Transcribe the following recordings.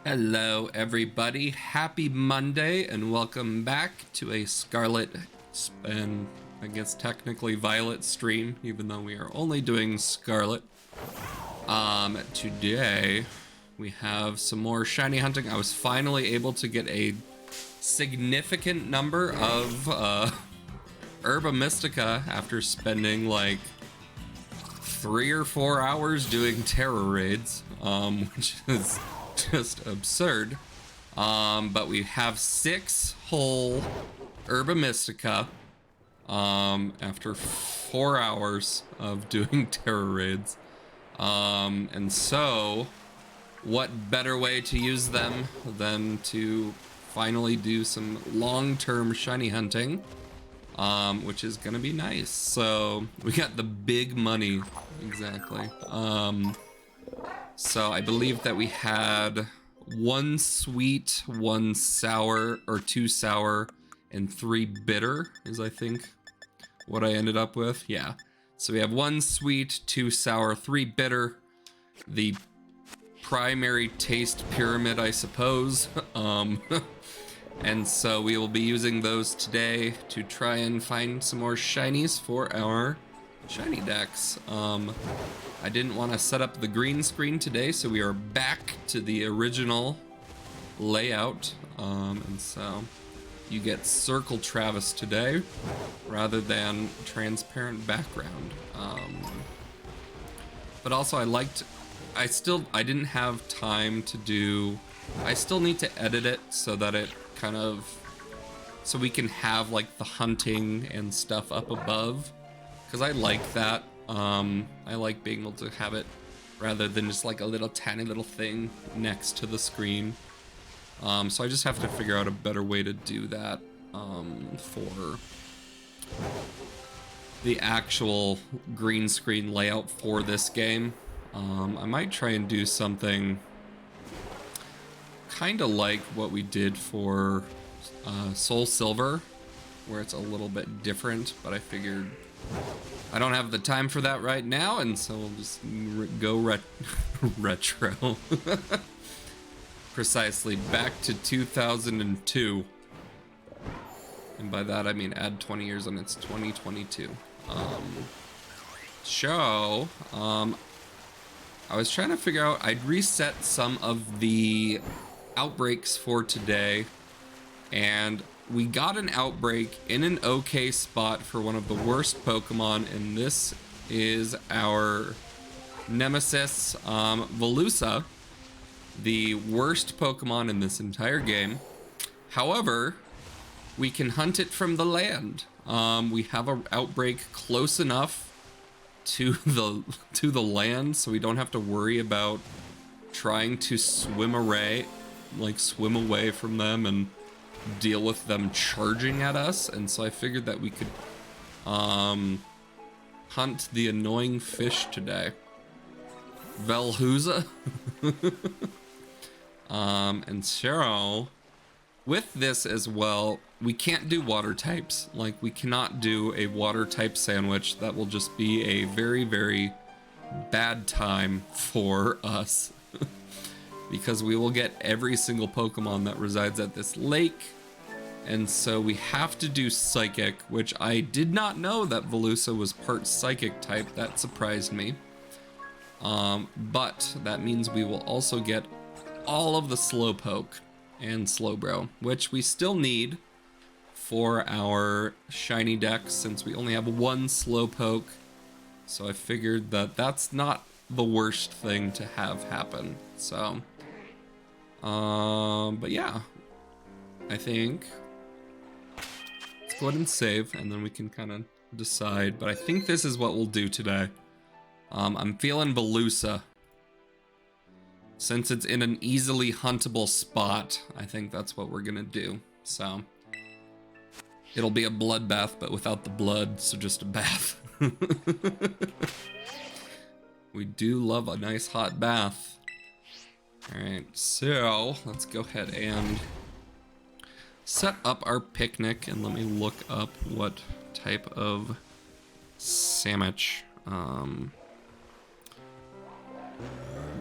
Hello, everybody. Happy Monday, and welcome back to a Scarlet and I guess technically Violet stream, even though we are only doing Scarlet. Today we have some more shiny hunting. I was finally able to get a significant number of Herba Mystica after spending like 3 or 4 hours doing terror raids, which is just absurd. But we have 6 whole Herba Mystica after 4 hours of doing terror raids. And so what better way to use them than to finally do some long-term shiny hunting, which is gonna be nice. So we got the big money, exactly. So I believe that we had 1 sweet, 1 sour, or 2 sour, and 3 bitter is I think what I ended up with. Yeah. So we have 1 sweet, 2 sour, 3 bitter. The primary taste pyramid, I suppose. And so we will be using those today to try and find some more shinies for our shiny decks. I didn't want to set up the green screen today, so we are back to the original layout. And so you get Circle Travis today rather than transparent background. But also I didn't have time to do, I still need to edit it so that it kind of, so we can have like the hunting and stuff up above, because I like that. I like being able to have it rather than just like a little tiny little thing next to the screen. So I just have to figure out a better way to do that for the actual green screen layout for this game. I might try and do something kind of like what we did for Soul Silver, where it's a little bit different, but I figured I don't have the time for that right now, and so we'll just go retro. Precisely, back to 2002. And by that I mean add 20 years and it's 2022. I was trying to figure out, I'd reset some of the outbreaks for today, and we got an outbreak in an okay spot for one of the worst Pokemon, and this is our nemesis, Velusa, the worst Pokemon in this entire game. However, we can hunt it from the land. We have an outbreak close enough to the land, so we don't have to worry about trying to swim away from them and deal with them charging at us. And so I figured that we could hunt the annoying fish today, Velhuza. And so with this as well, we can't do water types. Like, we cannot do a water type sandwich. That will just be a very, very bad time for us. Because we will get every single Pokemon that resides at this lake. And so we have to do Psychic, which I did not know that Velusa was part Psychic type. That surprised me. But that means we will also get all of the Slowpoke and Slowbro, which we still need for our shiny deck since we only have 1 Slowpoke. So I figured that that's not the worst thing to have happen. So, but yeah, I think let's go ahead and save, and then we can kind of decide. But I think this is what we'll do today. I'm feeling Velusa. Since it's in an easily huntable spot, I think that's what we're gonna do. So it'll be a bloodbath, but without the blood, so just a bath. We do love a nice hot bath. All right, so let's go ahead and set up our picnic, and let me look up what type of sandwich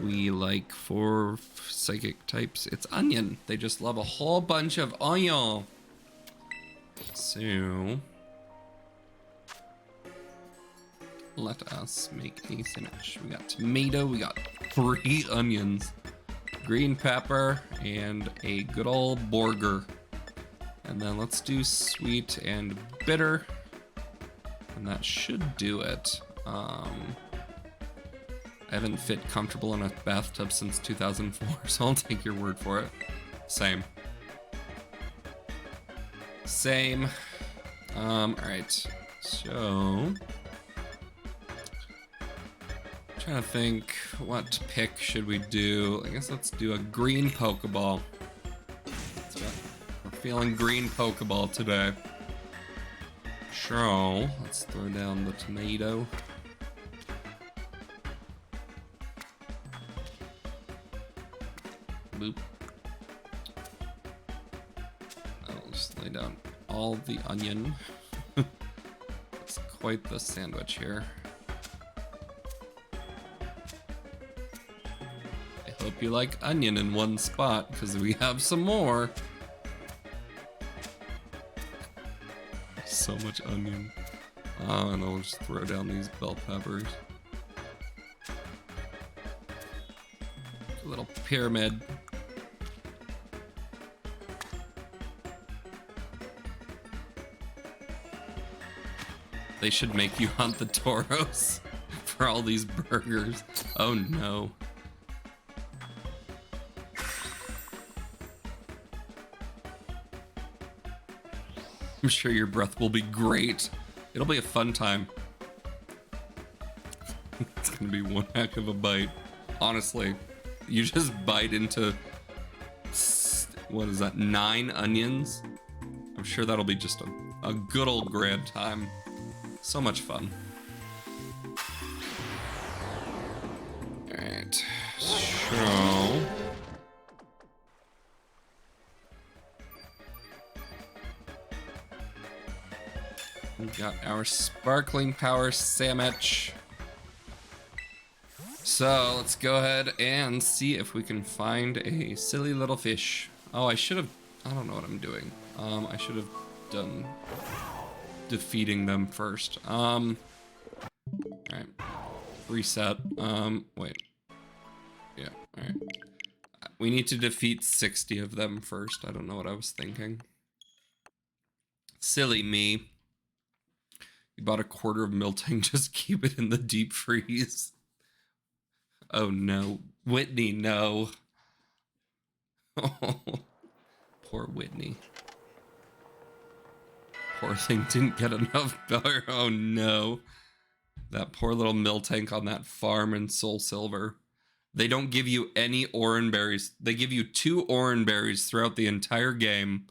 we like for psychic types? It's onion. They just love a whole bunch of onion. So let us make a sandwich. We got tomato, we got 3 onions, green pepper, and a good old burger. And then let's do sweet and bitter. And that should do it. I haven't fit comfortable in a bathtub since 2004, so I'll take your word for it. Same. Same. Alright. So trying to think what pick should we do. I guess let's do a green Pokeball. We're feeling green Pokeball today. So let's throw down the tomato. Boop. I'll just lay down all the onion. It's quite the sandwich here. I hope you like onion in one spot, because we have some more. So much onion. And I'll just throw down these bell peppers. A little pyramid. They should make you hunt the toros for all these burgers. Oh no. I'm sure your breath will be great. It'll be a fun time. It's gonna be one heck of a bite. Honestly, you just bite into, what is that, 9 onions? I'm sure that'll be just a good old grand time. So much fun. Alright, so we got our sparkling power sandwich. So let's go ahead and see if we can find a silly little fish. Oh, I should have, I don't know what I'm doing. I should have done defeating them first. Alright. Reset. Wait. Yeah, alright. We need to defeat 60 of them first. I don't know what I was thinking. Silly me. You bought a quarter of Miltank, just keep it in the deep freeze. Oh no. Whitney, no. Oh, poor Whitney. Poor thing didn't get enough better. Oh no. That poor little Miltank on that farm in Soul Silver. They don't give you any oran berries. They give you 2 oran berries throughout the entire game,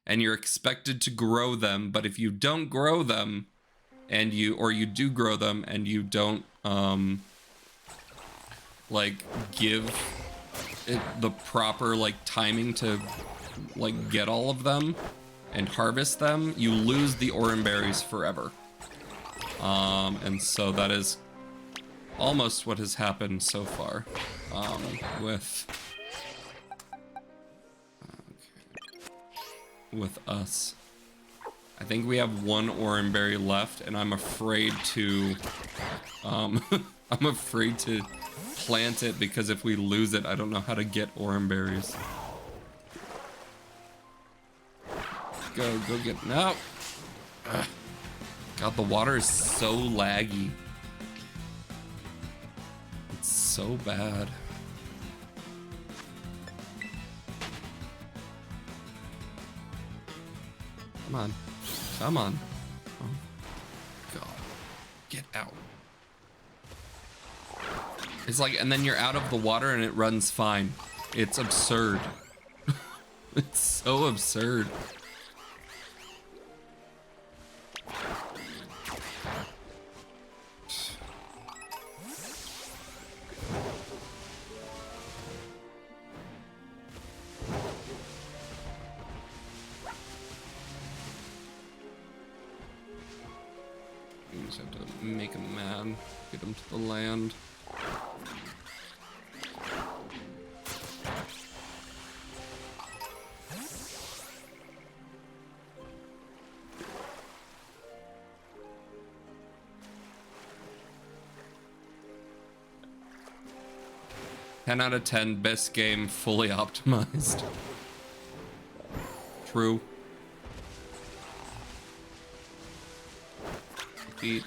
and you're expected to grow them, but if you don't grow them, and you do grow them, and you don't, like, give it the proper, like, timing to, like, get all of them and harvest them, you lose the oran berries forever. And so that is almost what has happened so far, with us. I think we have 1 oran berry left, and I'm afraid to, I'm afraid to plant it, because if we lose it, I don't know how to get oran berries. Go get, no. Ugh. God, the water is so laggy. It's so bad. Come on. Come on. Oh, God. Get out. It's like, and then you're out of the water and it runs fine. It's absurd. It's so absurd. Make him mad. Get him to the land. 10 out of 10, best game, fully optimized. True. Beat.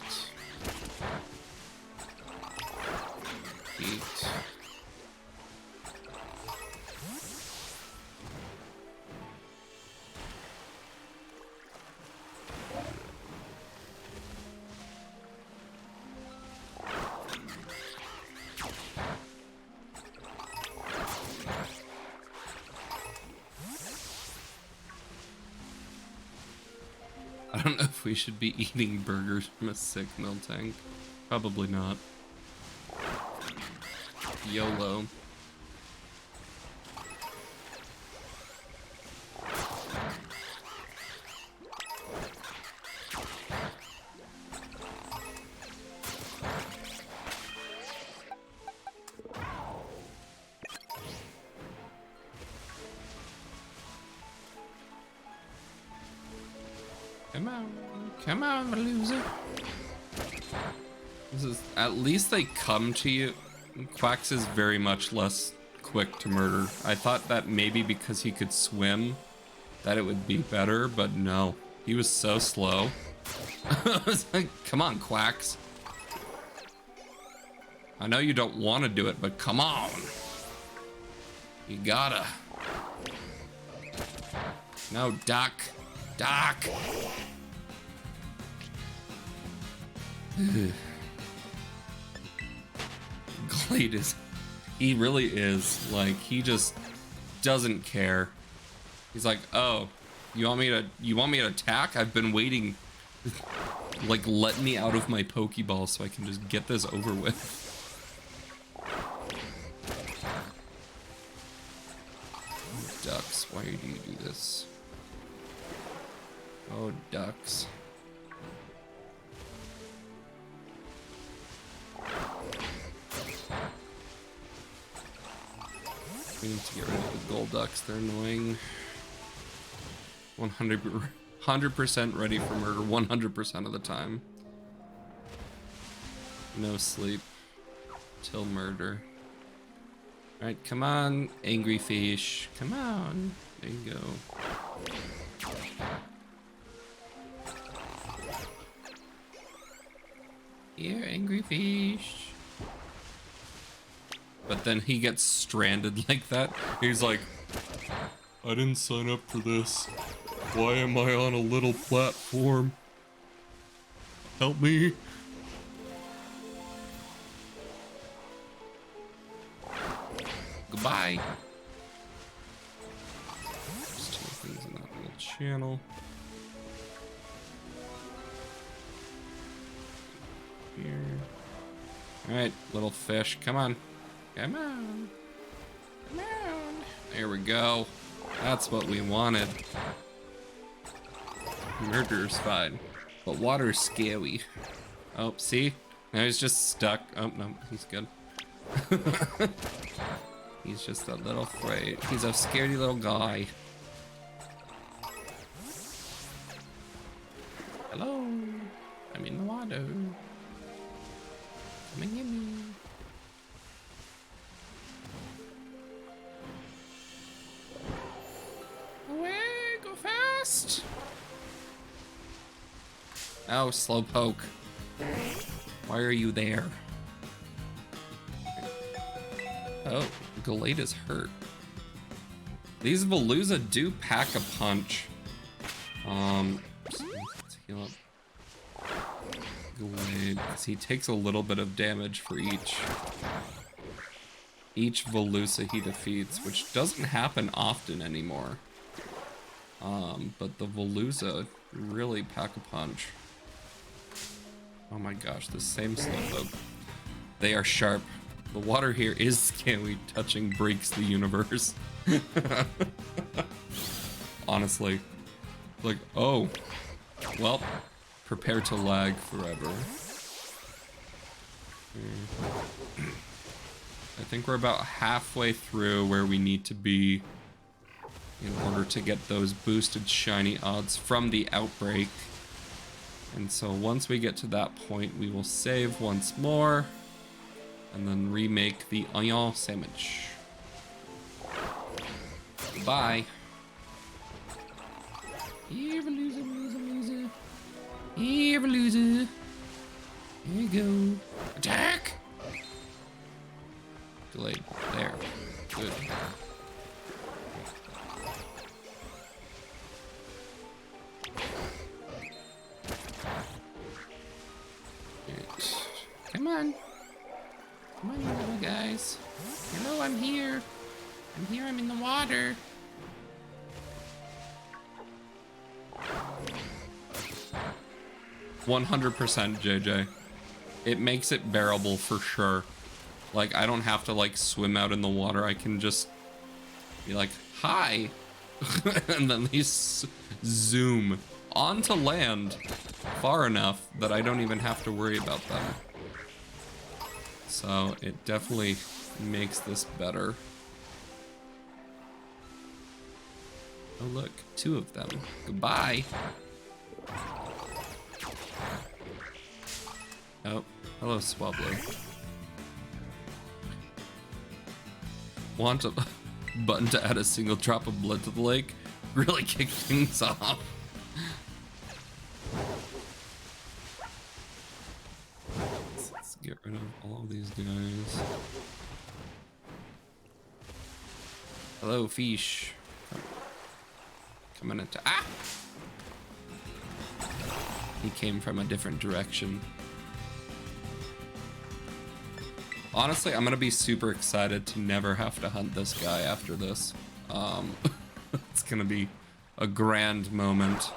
Beat. I don't know if we should be eating burgers from a sick mill tank. Probably not. YOLO. Come on, loser. This is, at least they come to you. Quacks is very much less quick to murder. I thought that maybe because he could swim, that it would be better, but no. He was so slow. I was like, come on, Quacks. I know you don't want to do it, but come on. You gotta. No, Doc. Doc. Glade is, he really is, like, he just doesn't care. He's like, oh, you want me to attack? I've been waiting. Like, let me out of my Pokeball so I can just get this over with. Ducks, why do you do this? Oh, ducks. We need to get rid of the gold ducks, they're annoying. 100% ready for murder 100% of the time. No sleep till murder. Alright, come on, angry fish. Come on. There you go. Here, angry fish. But then he gets stranded like that. He's like, I didn't sign up for this. Why am I on a little platform? Help me. Goodbye. There's two things in that little channel. Here. Alright, little fish, come on. Come on. Come on. There we go. That's what we wanted. Murder's fine. But water's scary. Oh, see? Now he's just stuck. Oh, no, he's good. He's just a little afraid. He's a scaredy little guy. Hello. I'm in the water. Come and get me. Away, go fast. Oh, Slowpoke. Why are you there? Oh, Glade is hurt. These Veluza do pack a punch. Let's heal up. Glade, because he takes a little bit of damage for each Veluza he defeats, which doesn't happen often anymore. But the Veluza really pack a punch. Oh my gosh, the same Slowpoke. They are sharp. The water here is scary. Touching breaks the universe. Honestly. Like, oh. Well, prepare to lag forever. I think we're about halfway through where we need to be in order to get those boosted shiny odds from the outbreak. And so once we get to that point, we will save once more. and then remake the onion sandwich. Goodbye. Ever loser, loser, loser. Ever loser. Here you go. Attack! Delayed. There. Good. Come on. Come on, you little guys. Hello, I'm here. I'm here, I'm in the water. "100% JJ. It makes it bearable for sure. Like, I don't have to, like, swim out in the water. I can just be like, hi. And then they zoom onto land far enough that I don't even have to worry about them. So it definitely makes this better. Oh look, 2 of them. Goodbye. Oh, hello, Swablu. Want a button to add a single drop of blood to the lake? Really kick things off. Let's get rid of all of these guys. Hello, fish. Coming into He came from a different direction. Honestly, I'm gonna be super excited to never have to hunt this guy after this. It's gonna be a grand moment.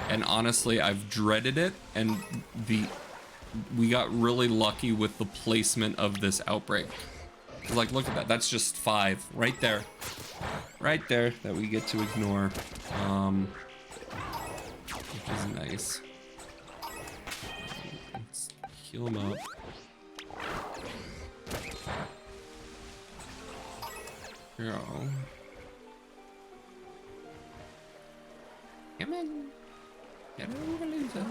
And honestly, I've dreaded it, and we got really lucky with the placement of this outbreak. Like, look at that. That's just 5 right there. Right there that we get to ignore. Which is nice. Let's heal him up. Go. Come on. Get over, loser.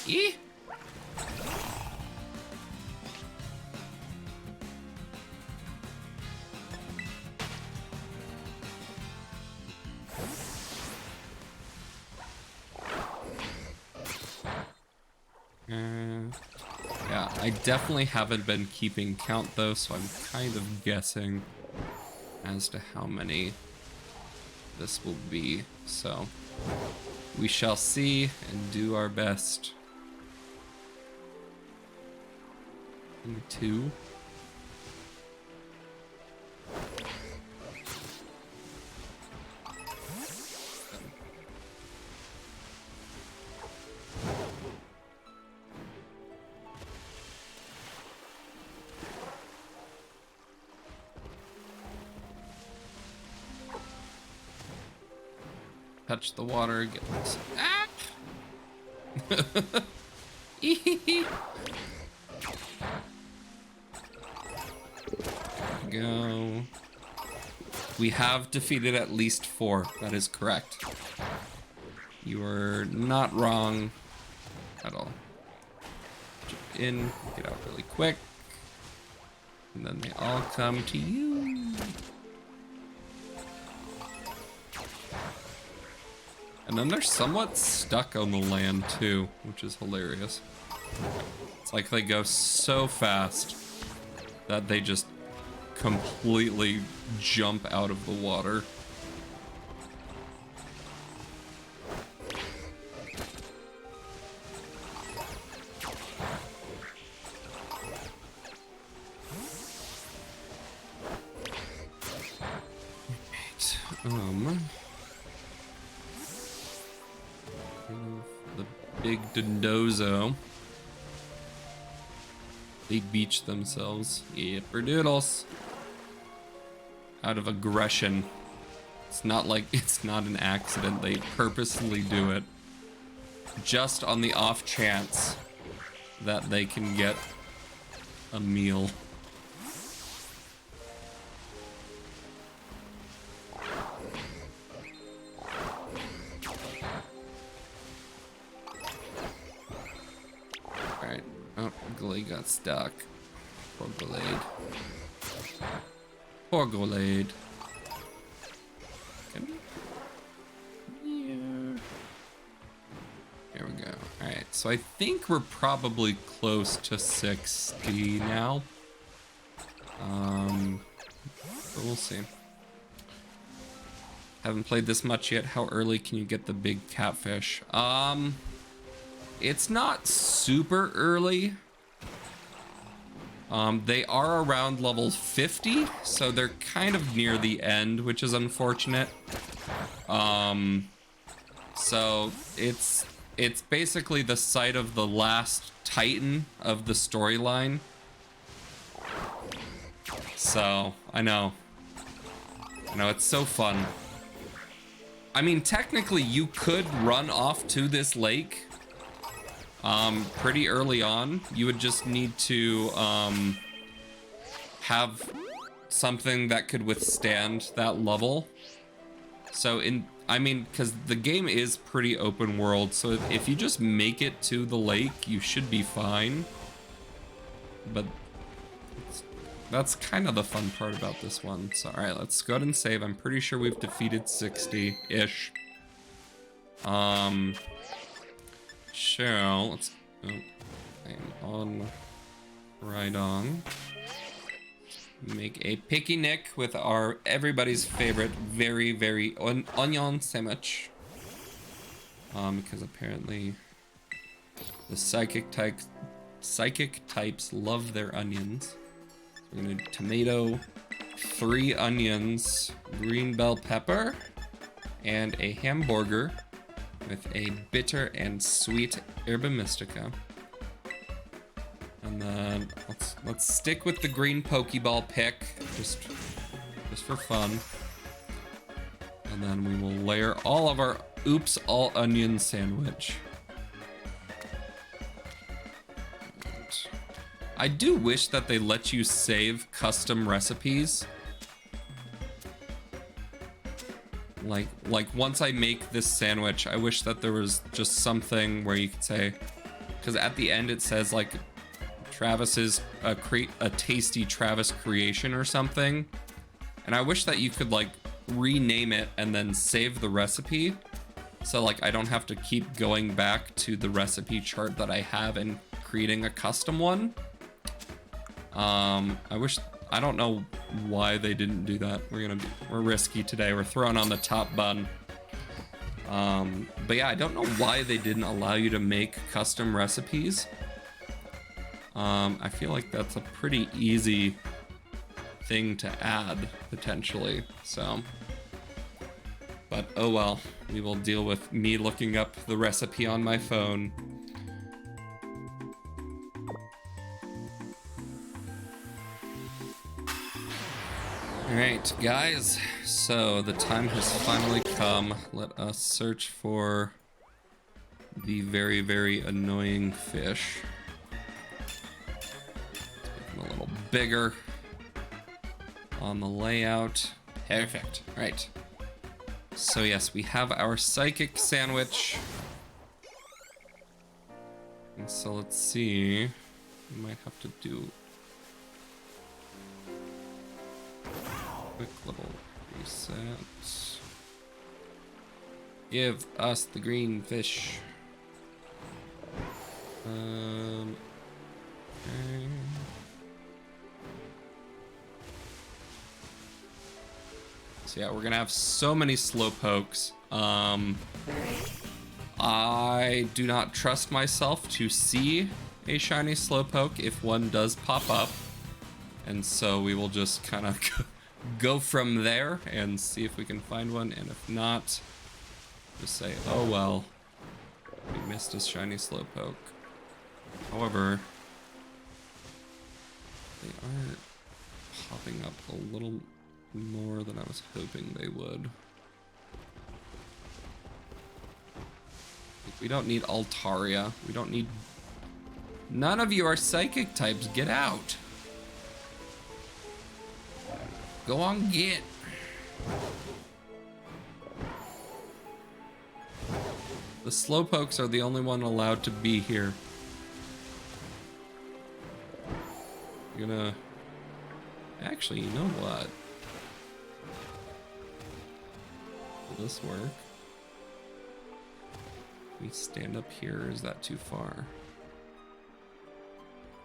Yeah. Yeah, I definitely haven't been keeping count though, so I'm kind of guessing as to how many this will be. So we shall see and do our best. 2. Touch the water, get this. Go. We have defeated at least 4. That is correct. You are not wrong at all. Jump in, get out really quick. And then they all come to you. And then they're somewhat stuck on the land too, which is hilarious. It's like they go so fast that they just completely jump out of the water. The big Dondozo. They beach themselves. Yipperdoodles. Out of aggression. It's not like it's not an accident. They purposely do it. Just on the off chance that they can get a meal. Oh, Glade got stuck. Poor Glade. Poor Glade. Yeah. Here we go. Alright, so I think we're probably close to 60 now. But we'll see. Haven't played this much yet. How early can you get the big catfish? It's not super early. They are around level 50, so they're kind of near the end, which is unfortunate. So it's basically the site of the last Titan of the storyline. So, I know, it's so fun. I mean, technically, you could run off to this lake pretty early on. You would just need to have something that could withstand that level. So, because the game is pretty open world, so if you just make it to the lake, you should be fine. But that's kind of the fun part about this one. So, all right, let's go ahead and save. I'm pretty sure we've defeated 60-ish. Sure, let's... Oh, I'm on... Right on. Make a picky nick with everybody's favorite very, very onion sandwich. Because apparently the psychic types love their onions. We're gonna do tomato, 3 onions, green bell pepper, and a hamburger with a bitter and sweet herba mystica. And then let's stick with the green Pokeball pick, just for fun. And then we will layer all of our oops all onion sandwich. I do wish that they let you save custom recipes. Like once I make this sandwich, I wish that there was just something where you could say, because at the end it says like Travis's create a tasty Travis creation or something. And I wish that you could like rename it and then save the recipe. So like I don't have to keep going back to the recipe chart that I have and creating a custom one. I don't know why they didn't do that. We're risky today. We're throwing on the top bun. But yeah, I don't know why they didn't allow you to make custom recipes. I feel like that's a pretty easy thing to add, potentially, so. But oh well, we will deal with me looking up the recipe on my phone. Alright, guys, so the time has finally come. Let us search for the very, very annoying fish. Let's make him a little bigger on the layout. Perfect. Right. So yes, we have our psychic sandwich. And so let's see. We might have to do quick little reset. Give us the green fish. Okay. So yeah, we're gonna have so many slowpokes. I do not trust myself to see a shiny slowpoke if one does pop up. And so we will just kind of go from there and see if we can find one, and if not, just say, oh well, we missed a shiny slowpoke. However, they are popping up a little more than I was hoping they would. We don't need Altaria. We don't need... None of you are psychic types. Get out. Go on, get. The slowpokes are the only one allowed to be here. we're gonna... Actually, you know what? Will this work? Can we stand up here, or is that too far?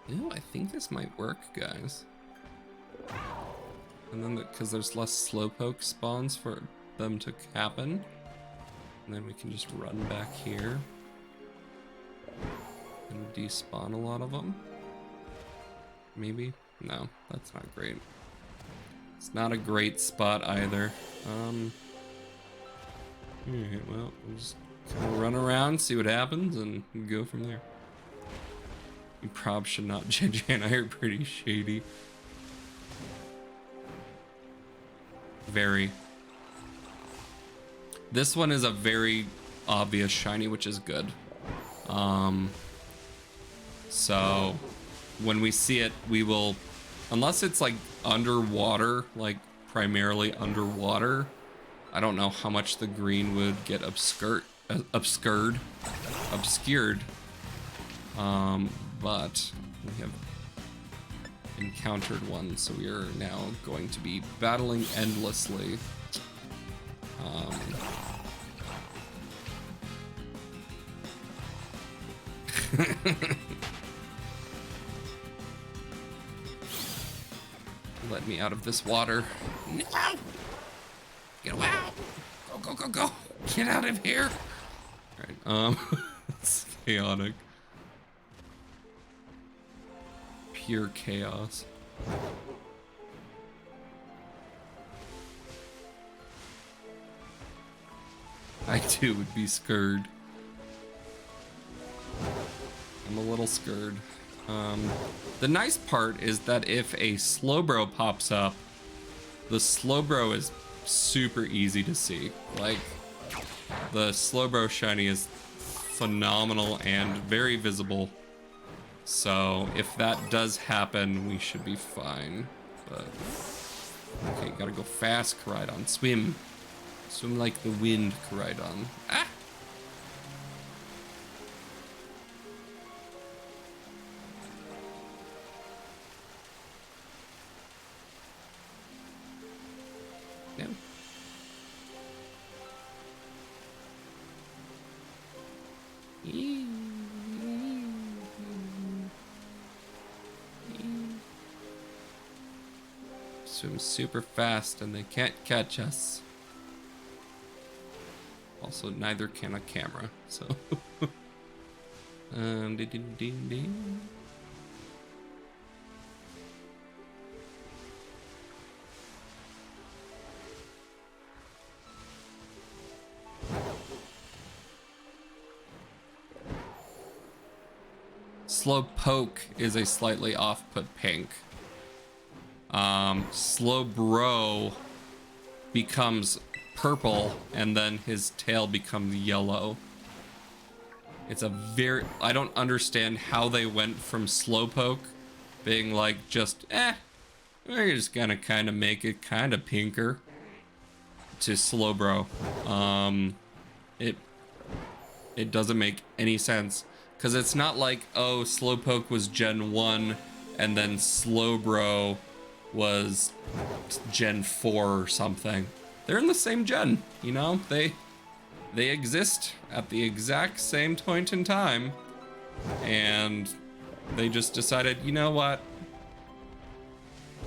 No, I think this might work, guys. And then, because there's less slowpoke spawns for them to happen. And then we can just run back here. And despawn a lot of them. Maybe? No, that's not great. It's not a great spot either. Alright, well, we'll just kind of run around, see what happens, and go from there. You probably should not judge and I are pretty shady. Very. This one is a very obvious shiny, which is good. So when we see it, we will, unless it's like underwater, like primarily underwater, I don't know how much the green would get obscured. But we have encountered one, so we are now going to be battling endlessly. Let me out of this water. No! Get out! Go, go, go, go! Get out of here! Alright, it's chaotic. Pure chaos. I too would be scared. I'm a little scared. The nice part is that if a Slowbro pops up, the Slowbro is super easy to see. Like, the Slowbro shiny is phenomenal and very visible. So if that does happen, we should be fine. But okay, gotta go fast, Koraidon. Swim. Swim like the wind, Koraidon. Ah! No. Swim super fast and they can't catch us. Also, neither can a camera, so. Ding. Slowpoke is a slightly off-put pink. Slowbro becomes purple and then his tail becomes yellow. It's a very, I don't understand how they went from Slowpoke being like just, we're just gonna kind of make it kind of pinker, to Slowbro. It doesn't make any sense. Because it's not like, oh, Slowpoke was Gen 1 and then Slowbro was Gen 4 or something. They're in the same gen, you know? They exist at the exact same point in time. And they just decided, you know what?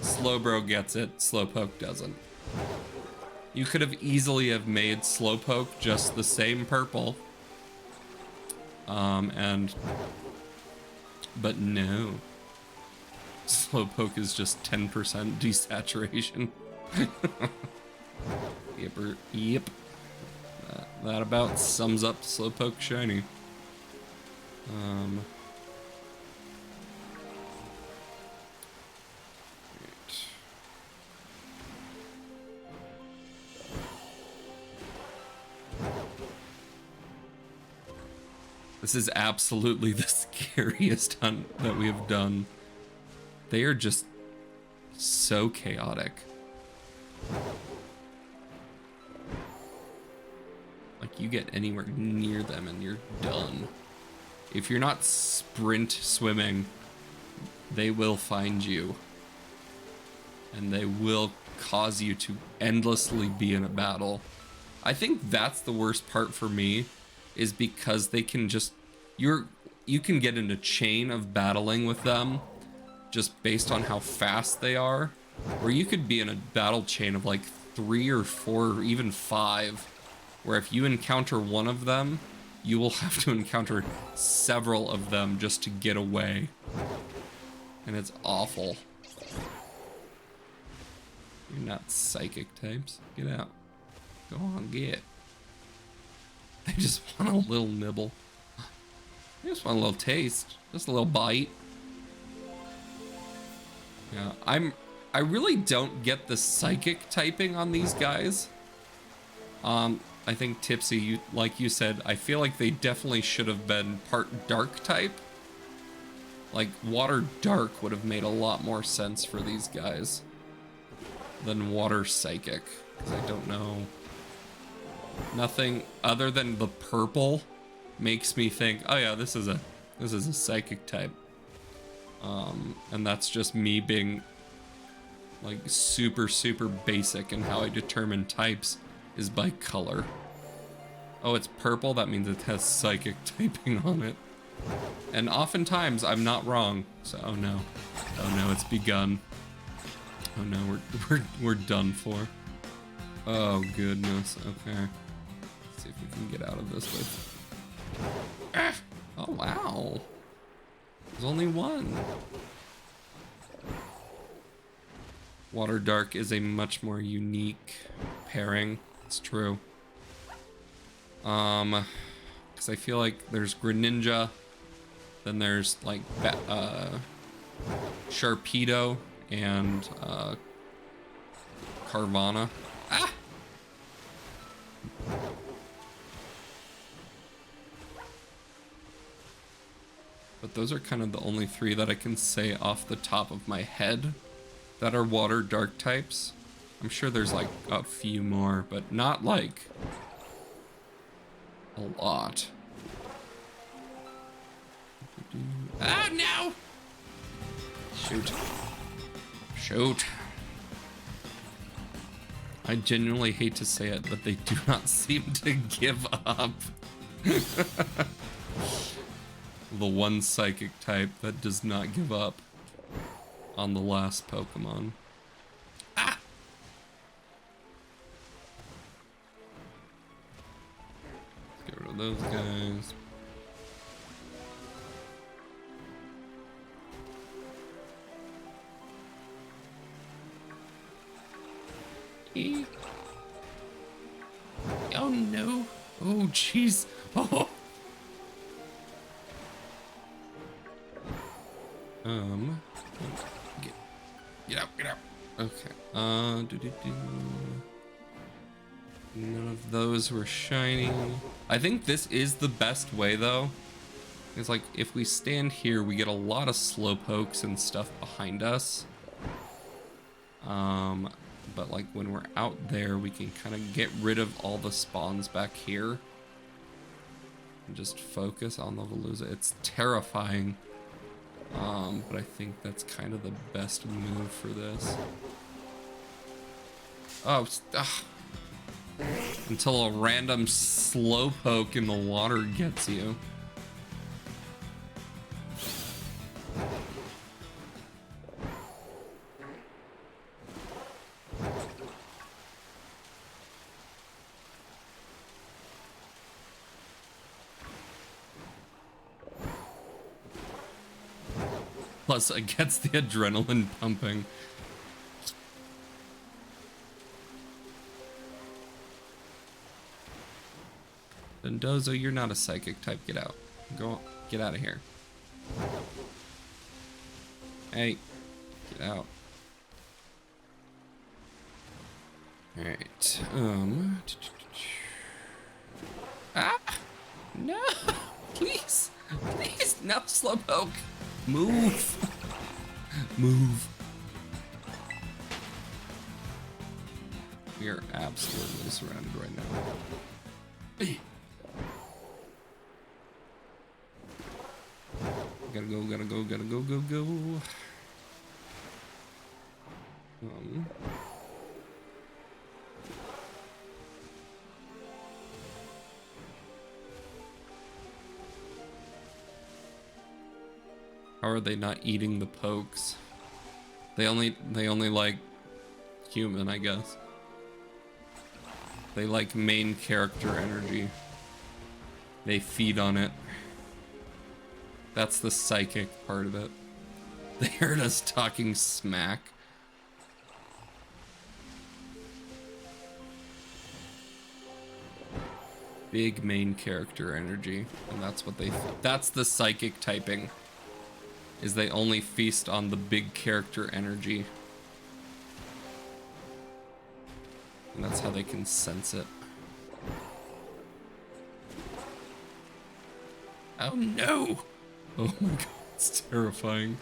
Slowbro gets it, Slowpoke doesn't. You could have easily have made Slowpoke just the same purple. But no. Slowpoke is just 10% desaturation. Yep. That about sums up Slowpoke shiny. Right. This is absolutely the scariest hunt that we have done. They are just so chaotic. Like, you get anywhere near them and you're done. If you're not sprint swimming, they will find you. And they will cause you to endlessly be in a battle. I think that's the worst part for me, is because they can just, you can get in a chain of battling with them just based on how fast they are, or you could be in a battle chain of like 3 or 4 or even 5, where if you encounter one of them, you will have to encounter several of them just to get away. And it's awful. You're not psychic types. Get out. Go on, get. They just want a little nibble. They just want a little taste. Just a little bite. Yeah, I really don't get the psychic typing on these guys. I think Tipsy, like you said, I feel like they definitely should have been part dark type. Like, water dark would have made a lot more sense for these guys than water psychic, because I don't know. Nothing other than the purple makes me think, oh yeah, this is a psychic type. And that's just me being like super basic in how I determine types is by color. Oh, it's purple, that means it has psychic typing on it. And oftentimes I'm not wrong. So oh no, it's begun. Oh no, we're done for. Oh goodness. Okay. Let's see if we can get out of this with. Ah! Oh wow. There's only one. Water Dark is a much more unique pairing. It's true. Because I feel like there's Greninja, then there's like Sharpedo and Carvana. Ah! But those are kind of the only 3 that I can say off the top of my head that are water dark types. I'm sure there's like a few more, but not like a lot. Ah, no! Shoot. I genuinely hate to say it, but they do not seem to give up. The one psychic type that does not give up on the last Pokemon. Ah! Let's get rid of those guys. Oh no. Oh jeez. Oh. Get out. Okay. None of those were shiny. I think this is the best way though. It's like if we stand here, we get a lot of slowpokes and stuff behind us. But like when we're out there, we can kind of get rid of all the spawns back here and just focus on the Veluza. It's terrifying. But I think that's kind of the best move for this. Oh, until a random slowpoke in the water gets you. Plus, it gets the adrenaline pumping. Dondozo, you're not a psychic type. Get out. Get out of here. Hey, get out. All right. Ah! No! Please! Please! No, Slowpoke! Move! Move. We are absolutely surrounded right now. Gotta go, gotta go, gotta go, go, go. How are they not eating the pokes? They only like human, I guess. They like main character energy. They feed on it. That's the psychic part of it. They heard us talking smack. Big main character energy, and that's what that's the psychic typing, is they only feast on the big character energy. And that's how they can sense it. Oh no! Oh my god, it's terrifying.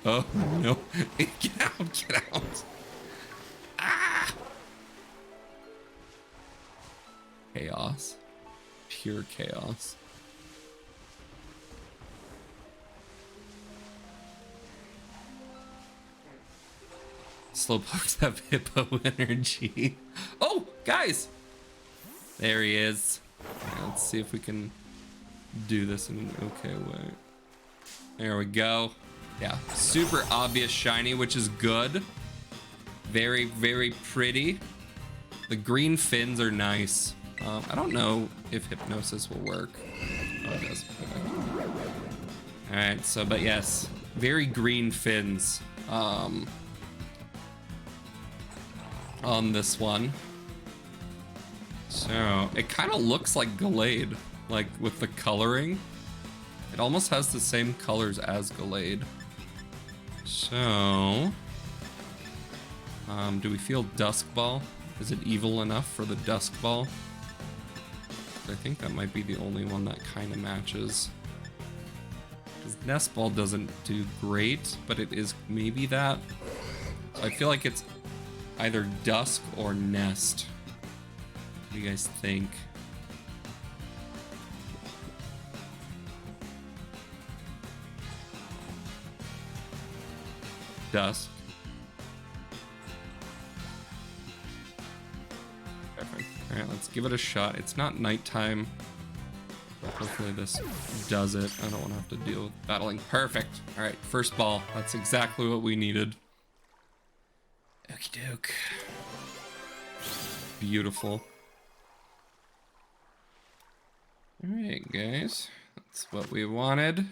Oh no. Get out, get out. Ah! Chaos. Pure chaos. Slowpokes have hippo energy. Oh, guys! There he is. Yeah, let's see if we can do this in an okay way. There we go. Yeah, super obvious shiny, which is good. Very, very pretty. The green fins are nice. I don't know if hypnosis will work. Oh, it does. Okay. All right, so, but yes, very green fins on this one. So it kind of looks like Gallade, like with the coloring. It almost has the same colors as Gallade. So, do we feel Dusk Ball? Is it evil enough for the Dusk Ball? I think that might be the only one that kind of matches. Because Nest Ball doesn't do great, but it is maybe that. So I feel like it's either Dusk or Nest. What do you guys think? Dusk. Perfect. Alright, let's give it a shot. It's not nighttime. But hopefully this does it. I don't want to have to deal with battling. Perfect. Alright, first ball. That's exactly what we needed. Okie doke. Beautiful. Alright, guys. That's what we wanted.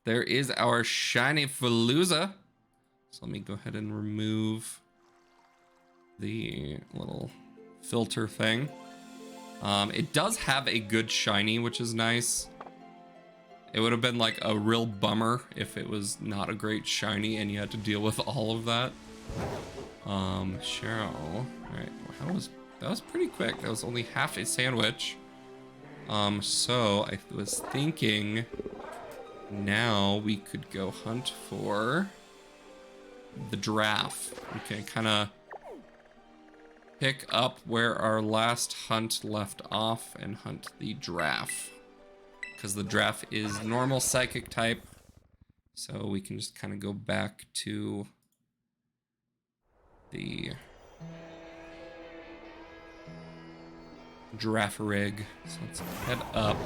There is our shiny Falooza. So let me go ahead and remove the little filter thing. It does have a good shiny, which is nice. It would have been like a real bummer if it was not a great shiny and you had to deal with all of that. Cheryl. Alright, that was pretty quick. That was only half a sandwich. So I was thinking now we could go hunt for the giraffe. We can kind of pick up where our last hunt left off and hunt the giraffe. Because the giraffe is normal psychic type. So we can just kind of go back to the giraffe rig. So let's head up.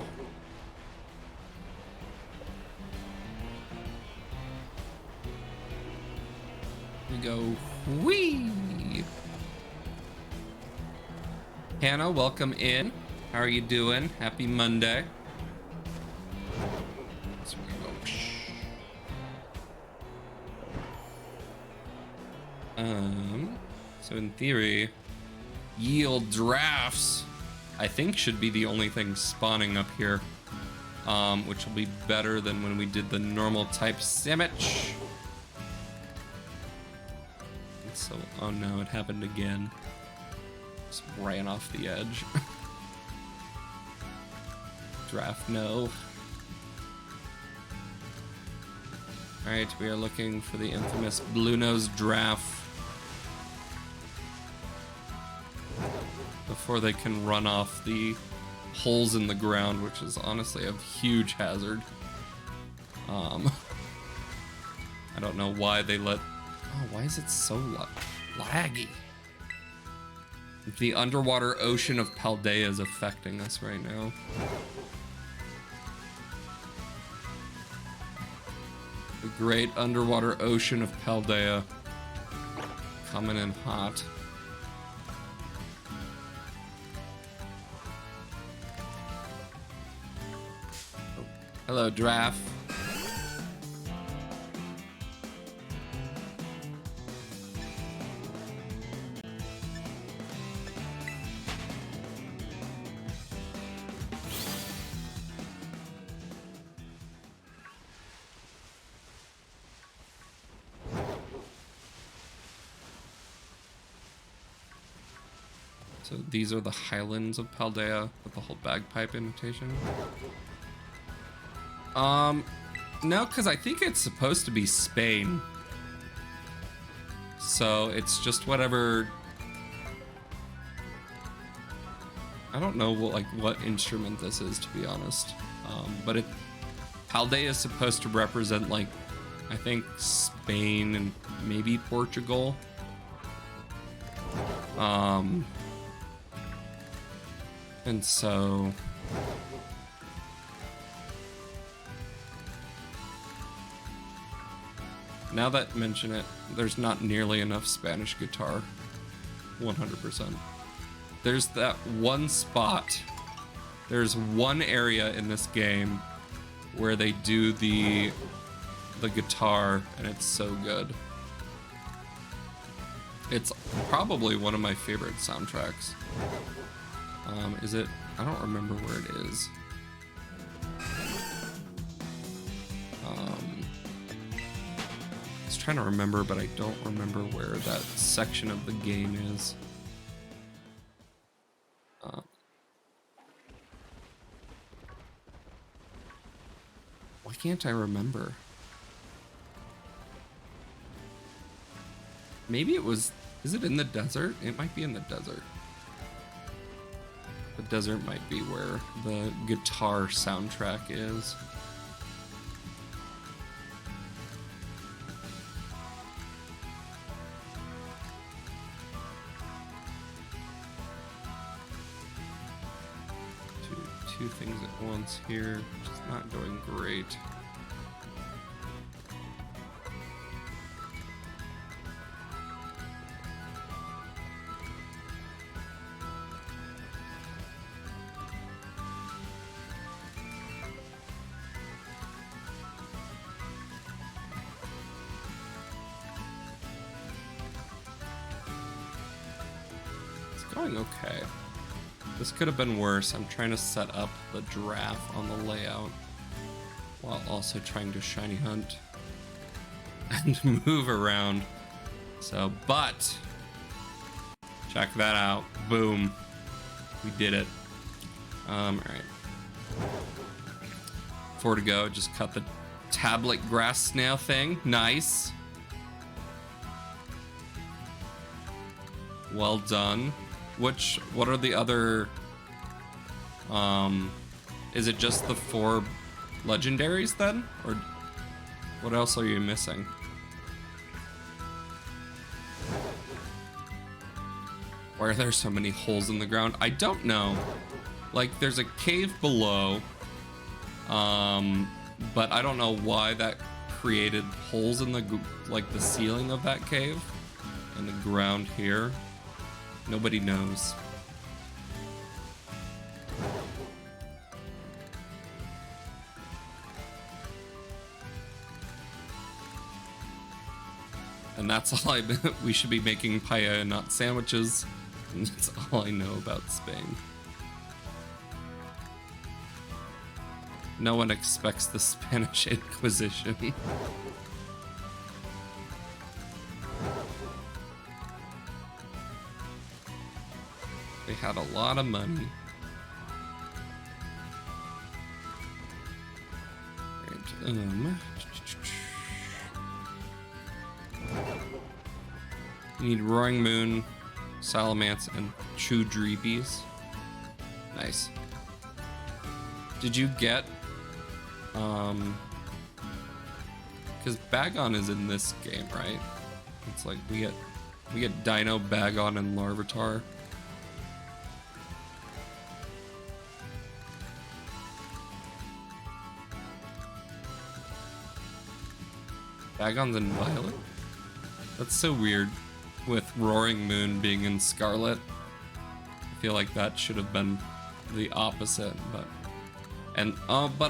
We go, whee! Hannah, welcome in. How are you doing? Happy Monday. So we go. So in theory, yield drafts, I think should be the only thing spawning up here, which will be better than when we did the normal type sandwich. So, oh no, it happened again. Just ran off the edge. Draft, no. Alright, we are looking for the infamous Blue Nose Draft before they can run off the holes in the ground, which is honestly a huge hazard. I don't know why they let... Oh, why is it so laggy? The underwater ocean of Paldea is affecting us right now. The great underwater ocean of Paldea. Coming in hot. Oh, hello, Draft. So these are the Highlands of Paldea with the whole bagpipe imitation. No, because I think it's supposed to be Spain. So it's just whatever. I don't know what instrument this is, to be honest. But Paldea is supposed to represent I think Spain and maybe Portugal. And so now that I mention it, there's not nearly enough Spanish guitar. 100%. There's that one spot. There's one area in this game where they do the guitar, and it's so good. It's probably one of my favorite soundtracks. Is it? I don't remember where it is. I was trying to remember, but I don't remember where that section of the game is. Why can't I remember? Maybe it was... Is it in the desert? It might be in the desert. The desert might be where the guitar soundtrack is. Two things at once here, which is not going great. Okay. This could have been worse. I'm trying to set up the giraffe on the layout while also trying to shiny hunt and move around. So, but check that out. Boom. We did it. All right. 4 to go. Just cut the tablet grass snail thing. Nice. Well done. What are the other, is it just the 4 legendaries then? Or what else are you missing? Why are there so many holes in the ground? I don't know. There's a cave below, but I don't know why that created holes in the ceiling of that cave and the ground here. Nobody knows. And that's all we should be making paella, not sandwiches. And that's all I know about Spain. No one expects the Spanish Inquisition. They had a lot of money. Right, you need Roaring Moon, Salamence, and Chudreepies. Nice. Did you get... Because Because Bagon is in this game, right? It's like we get Dino, Bagon, and Larvitar. Bagon's in Violet? That's so weird with Roaring Moon being in Scarlet. I feel like that should have been the opposite, but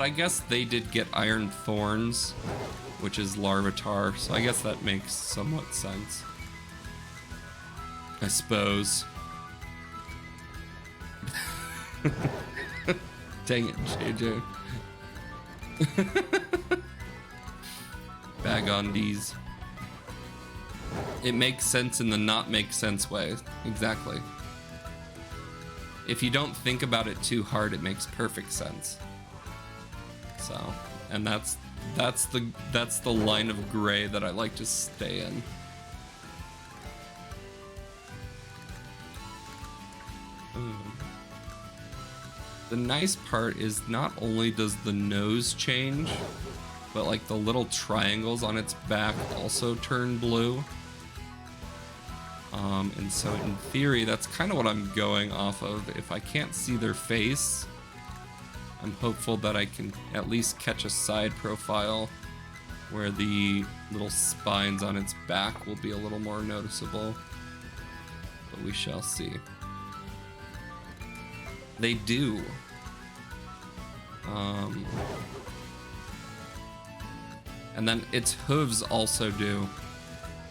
I guess they did get Iron Thorns, which is Larvitar, so I guess that makes somewhat sense. I suppose. Dang it, JJ. Bagondis. It makes sense in the not make sense way. Exactly. If you don't think about it too hard, it makes perfect sense. So, and that's the line of gray that I like to stay in. The nice part is not only does the nose change, but like the little triangles on its back also turn blue. And so in theory, that's kind of what I'm going off of. If I can't see their face, I'm hopeful that I can at least catch a side profile where the little spines on its back will be a little more noticeable. But we shall see. They do. And then its hooves also do.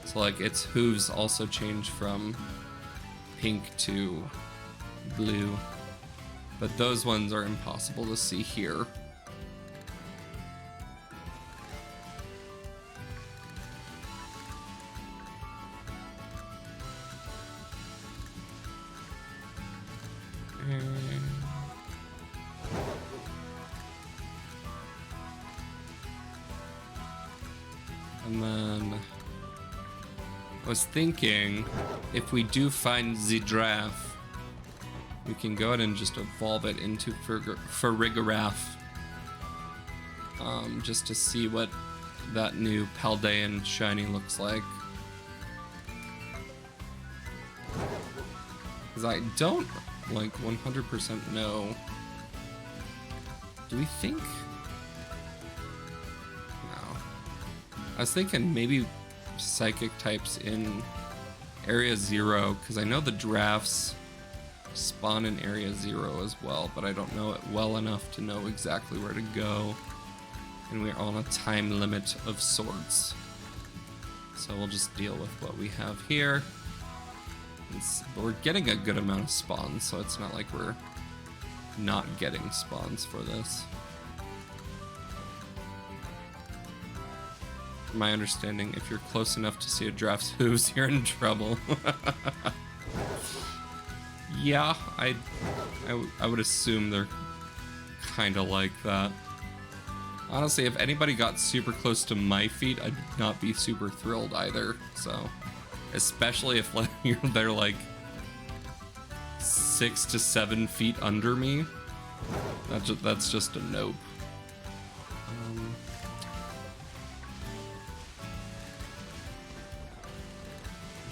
So like its hooves also change from pink to blue. But those ones are impossible to see here. And then I was thinking if we do find the giraffe, we can go ahead and just evolve it into Farigiraffe. Just to see what that new Paldean shiny looks like. Because I don't like 100% know. Do we think? No. I was thinking maybe psychic types in Area 0, because I know the giraffes spawn in Area 0 as well, but I don't know it well enough to know exactly where to go. And we're on a time limit of sorts. So we'll just deal with what we have here. But we're getting a good amount of spawns, so it's not like we're not getting spawns for this. From my understanding, if you're close enough to see a giraffe's hooves, you're in trouble. Yeah, I would assume they're kind of like that. Honestly, if anybody got super close to my feet, I'd not be super thrilled either. So, especially if like, they're like 6 to 7 feet under me, that's just a nope.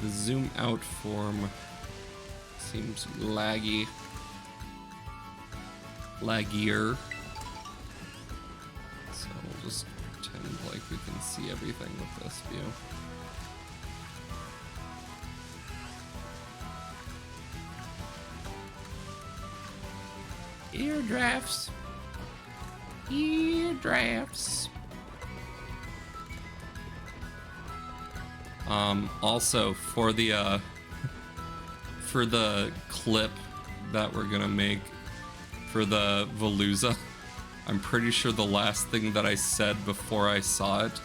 The zoom out form seems laggier. So we'll just pretend like we can see everything with this view. Ear drafts. Ear drafts. Also for the clip that we're gonna make for the Veluza, I'm pretty sure the last thing that I said before I saw it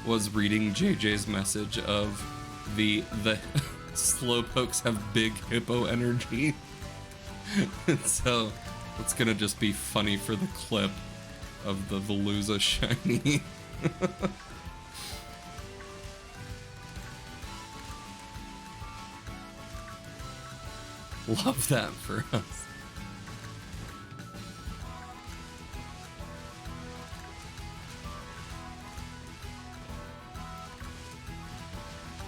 was reading JJ's message of the Slowpokes have big hippo energy. And so it's gonna just be funny for the clip of the Veluza shiny. Love that for us.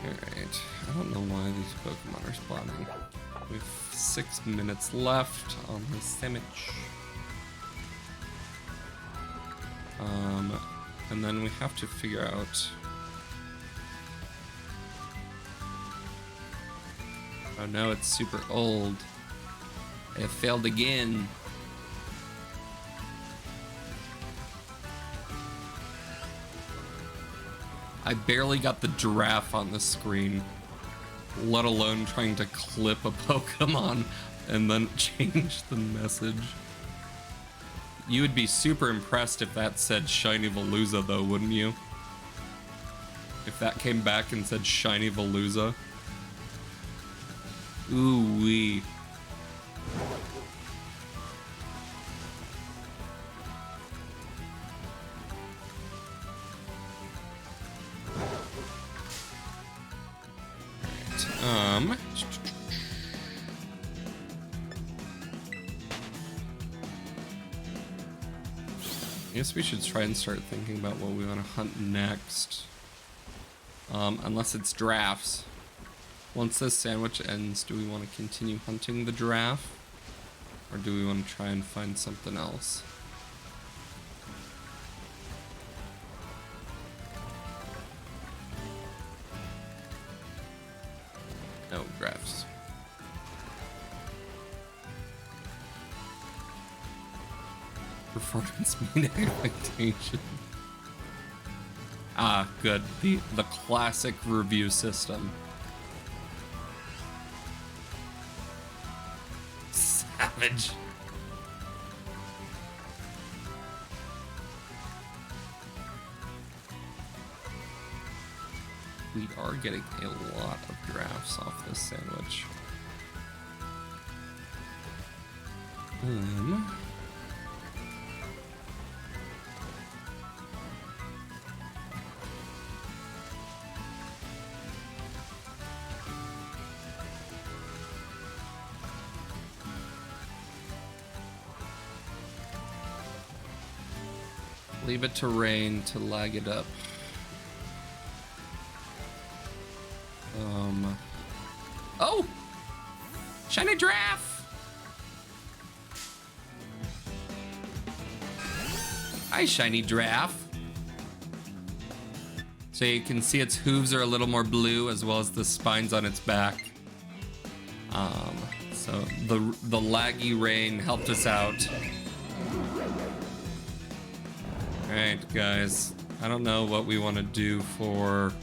Alright, I don't know why these Pokemon are spawning. We have 6 minutes left on this sandwich. And then we have to figure out... Oh no, it's super old. It failed again. I barely got the giraffe on the screen, let alone trying to clip a Pokemon and then change the message. You would be super impressed if that said Shiny Veluza though, wouldn't you? If that came back and said Shiny Veluza. Ooh-wee. Alright, I guess we should try and start thinking about what we want to hunt next. Unless it's giraffes. Once this sandwich ends, do we want to continue hunting the giraffe? Or do we want to try and find something else? No, giraffes. Performance mean expectation. Ah, good. The classic review system. Savage. We are getting a lot of giraffes off this sandwich. Leave it to rain to lag it up. Oh! Shiny giraffe! Hi, shiny giraffe. So you can see its hooves are a little more blue, as well as the spines on its back. So the laggy rain helped us out. Alright, guys. I don't know what we want to do for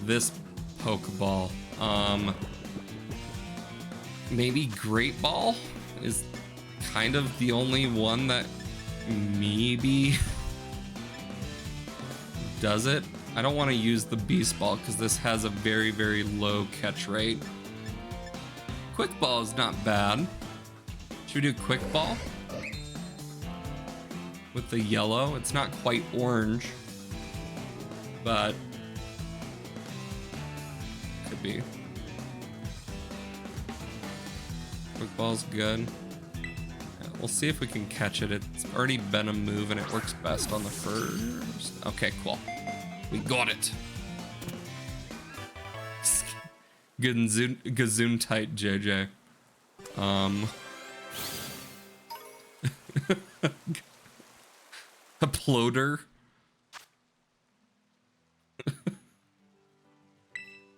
this Pokeball. Maybe Great Ball is kind of the only one that maybe does it. I don't want to use the Beast Ball because this has a very, very low catch rate. Quick Ball is not bad. Should we do Quick Ball? With the yellow, it's not quite orange, but could be. Quick Ball's good. Yeah, we'll see if we can catch it. It's already been a move and it works best on the first. Okay, cool. We got it. Gazoon tight, JJ. A ploder.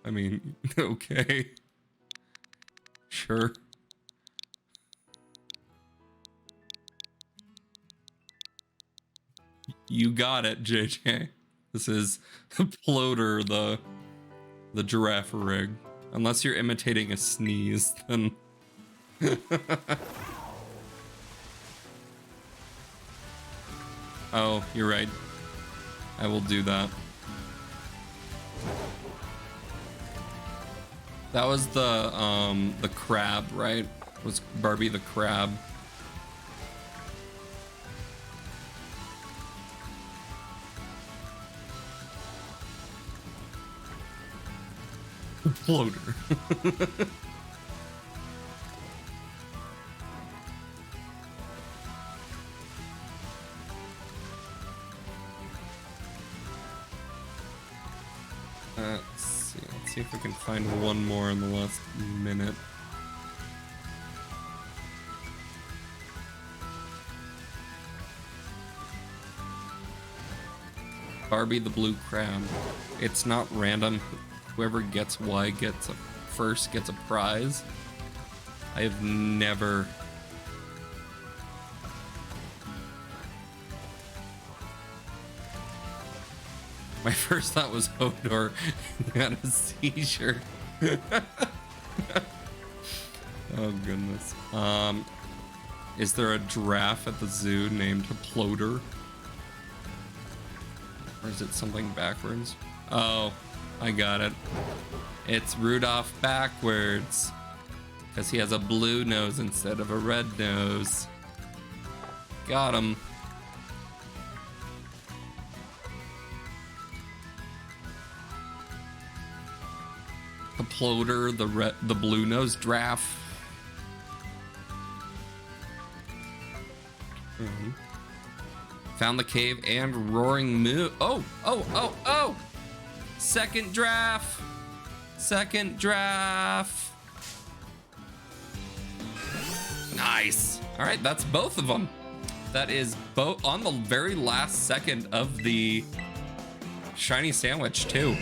I mean, okay. Sure. You got it, JJ. This is Ploder, the giraffe rig. Unless you're imitating a sneeze, then... Oh, you're right. I will do that. That was the crab, right? Was Barbie the crab? Floater. Let's see. see if I can find one more in the last minute. Barbie the Blue Crab. It's not random. Whoever gets Y gets first gets a prize. I have never... My first thought was Hodor had a seizure. Oh goodness. Is there a giraffe at the zoo named Ploder? Or is it something backwards? Oh, I got it. It's Rudolph backwards. Because he has a blue nose instead of a red nose. Got him. The Ploder, the blue nose giraffe. Found the cave and roaring moon. Oh! Second giraffe. Nice. All right, that's both of them. That is both on the very last second of the shiny sandwich too.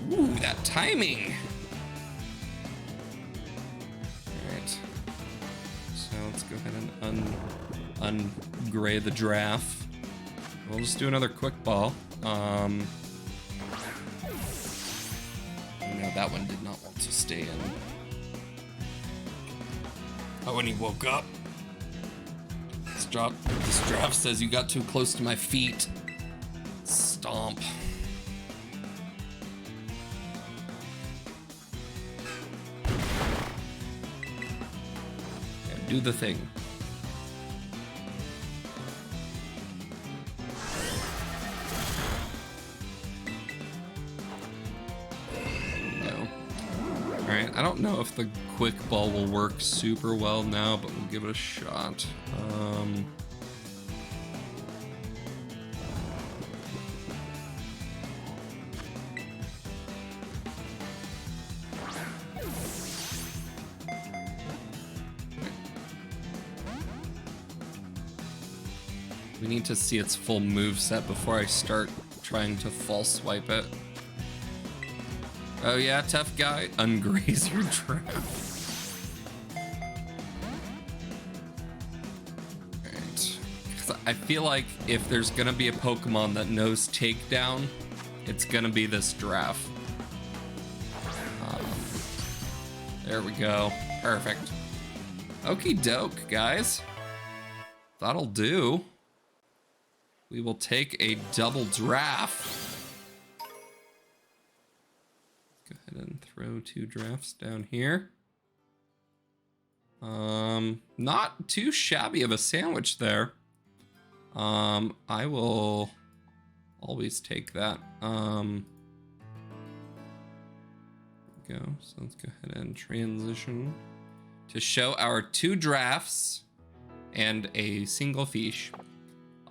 Ooh, that timing. All right. So let's go ahead and ungray the giraffe. We'll just do another quick ball. No, that one did not want to stay in. Oh, when he woke up. This giraffe says you got too close to my feet. Stomp. Yeah, do the thing. I don't know if the quick ball will work super well now, but we'll give it a shot. We need to see its full move set before I start trying to false swipe it. Oh yeah, tough guy. Ungraze your giraffe. Alright. I feel like if there's gonna be a Pokemon that knows takedown, it's gonna be this giraffe. There we go. Perfect. Okie doke, guys. That'll do. We will take a double giraffe. Go ahead and throw 2 drafts down here. Not too shabby of a sandwich there. I will always take that. Go. So let's go ahead and transition to show our 2 drafts and a single fish.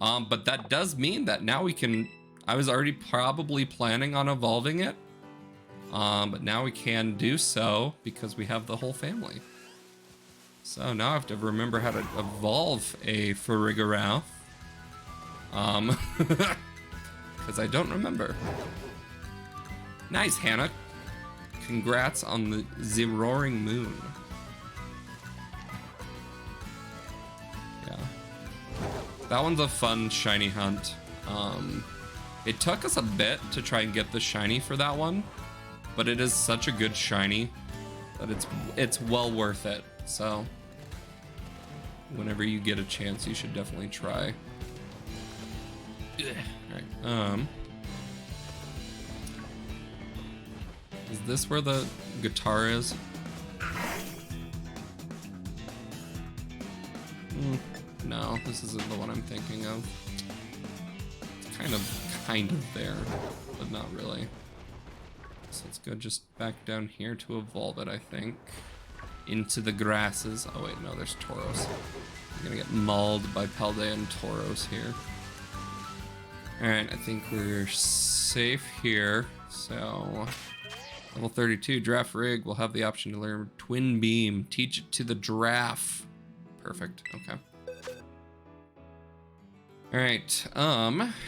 But that does mean that now we can. I was already probably planning on evolving it. But now we can do so because we have the whole family. So now I have to remember how to evolve a Farigiraf. Because I don't remember. Nice, Hannah. Congrats on the Roaring Moon. Yeah. That one's a fun shiny hunt. It took us a bit to try and get the shiny for that one. But it is such a good shiny that it's well worth it. So whenever you get a chance, you should definitely try. All right. Is this where the guitar is? No, this isn't the one I'm thinking of. It's kind of there, but not really. So let's go just back down here to evolve it, I think. Into the grasses. Oh wait, no, there's Tauros. I'm gonna get mauled by Paldea and Tauros here. Alright, I think we're set. safe here. So, level 32, Giraffe Rig will have the option to learn Twin Beam. Teach it to the giraffe. Perfect, okay. All right,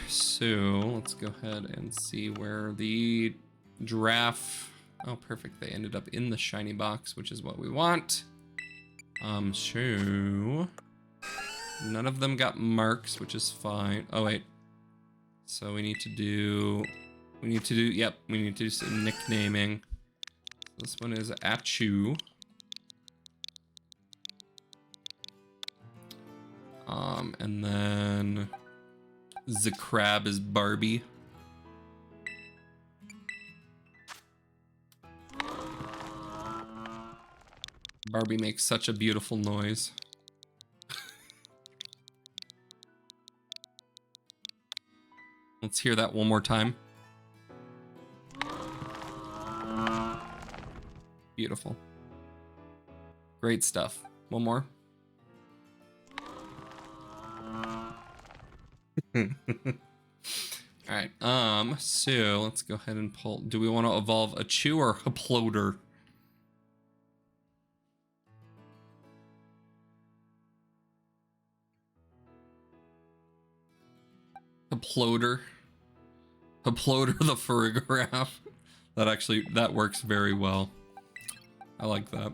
so let's go ahead and see where the giraffe, oh, perfect. They ended up in the shiny box, which is what we want. So none of them got marks, which is fine. Oh, wait. So we need to do some nicknaming. This one is Achu. And then the crab is Barbie. Barbie makes such a beautiful noise. Let's hear that one more time. Beautiful. Great stuff. One more. Alright, so let's go ahead and pull. Do we want to evolve a Chew or Haploder? Haploder. Haploder the Farigiraf. That works very well. I like that.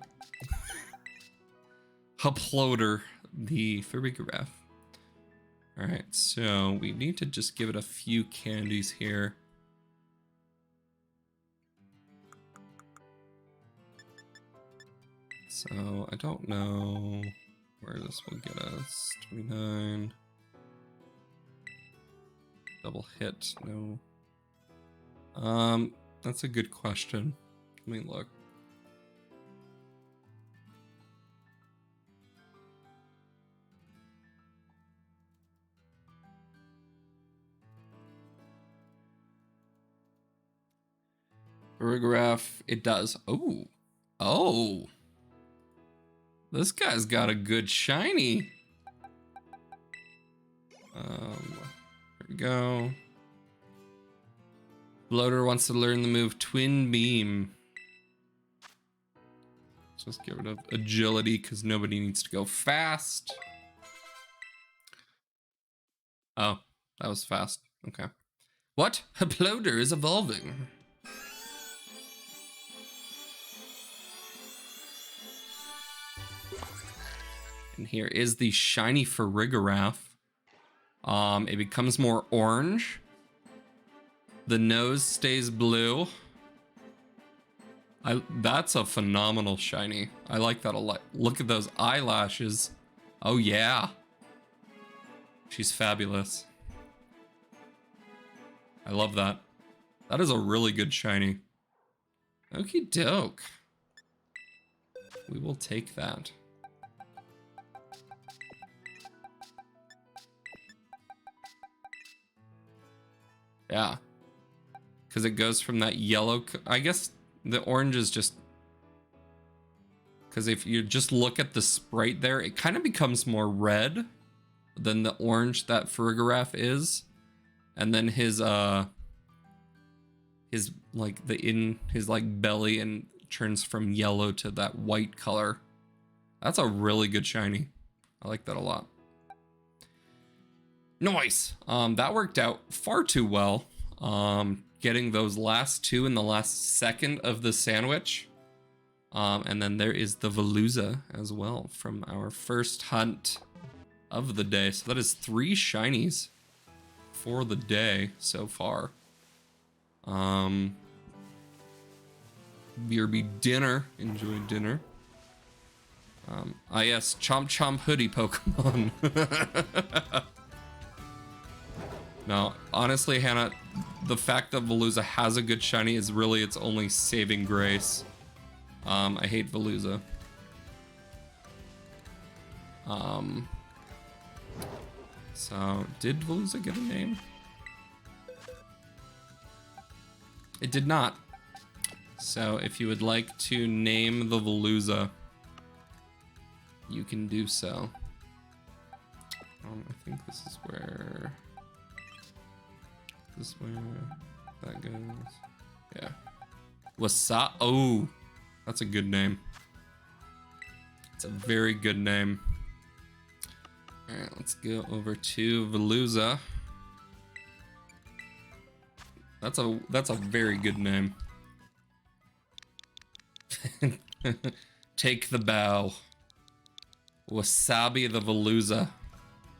Haploder the Farigiraf. Alright, so we need to just give it a few candies here. So I don't know where this will get us. 29. Double hit, no. That's a good question. Let me look. Farigiraf, it does. Oh. Oh. This guy's got a good shiny. There we go. Bloater wants to learn the move Twin Beam. Let's just get rid of agility because nobody needs to go fast. Oh, that was fast. Okay. What? Haploder is evolving. And here is the shiny Farigiraf. It becomes more orange. The nose stays blue. That's a phenomenal shiny. I like that a lot. Look at those eyelashes. Oh yeah. She's fabulous. I love that. That is a really good shiny. Okie doke. We will take that. Yeah. Because it goes from that yellow... I guess the orange is just... Because if you just look at the sprite there, it kind of becomes more red than the orange that Farigiraf is. And then his belly and turns from yellow to that white color. That's a really good shiny. I like that a lot. Nice. That worked out far too well. Getting those last two in the last second of the sandwich. And then there is the Veluza as well from our first hunt of the day. So that is 3 shinies for the day so far. BRB dinner. Enjoy dinner. Yes, Chomp Chomp Hoodie Pokemon. No, honestly, Hannah, the fact that Veluza has a good shiny is really its only saving grace. I hate Veluza. So, did Veluza get a name? It did not. So, if you would like to name the Veluza, you can do so. I think this is where... That goes. Yeah. Oh, that's a good name. It's a very good name. All right, let's go over to Veluza. That's a very good name. Take the bow. Wasabi the Veluza.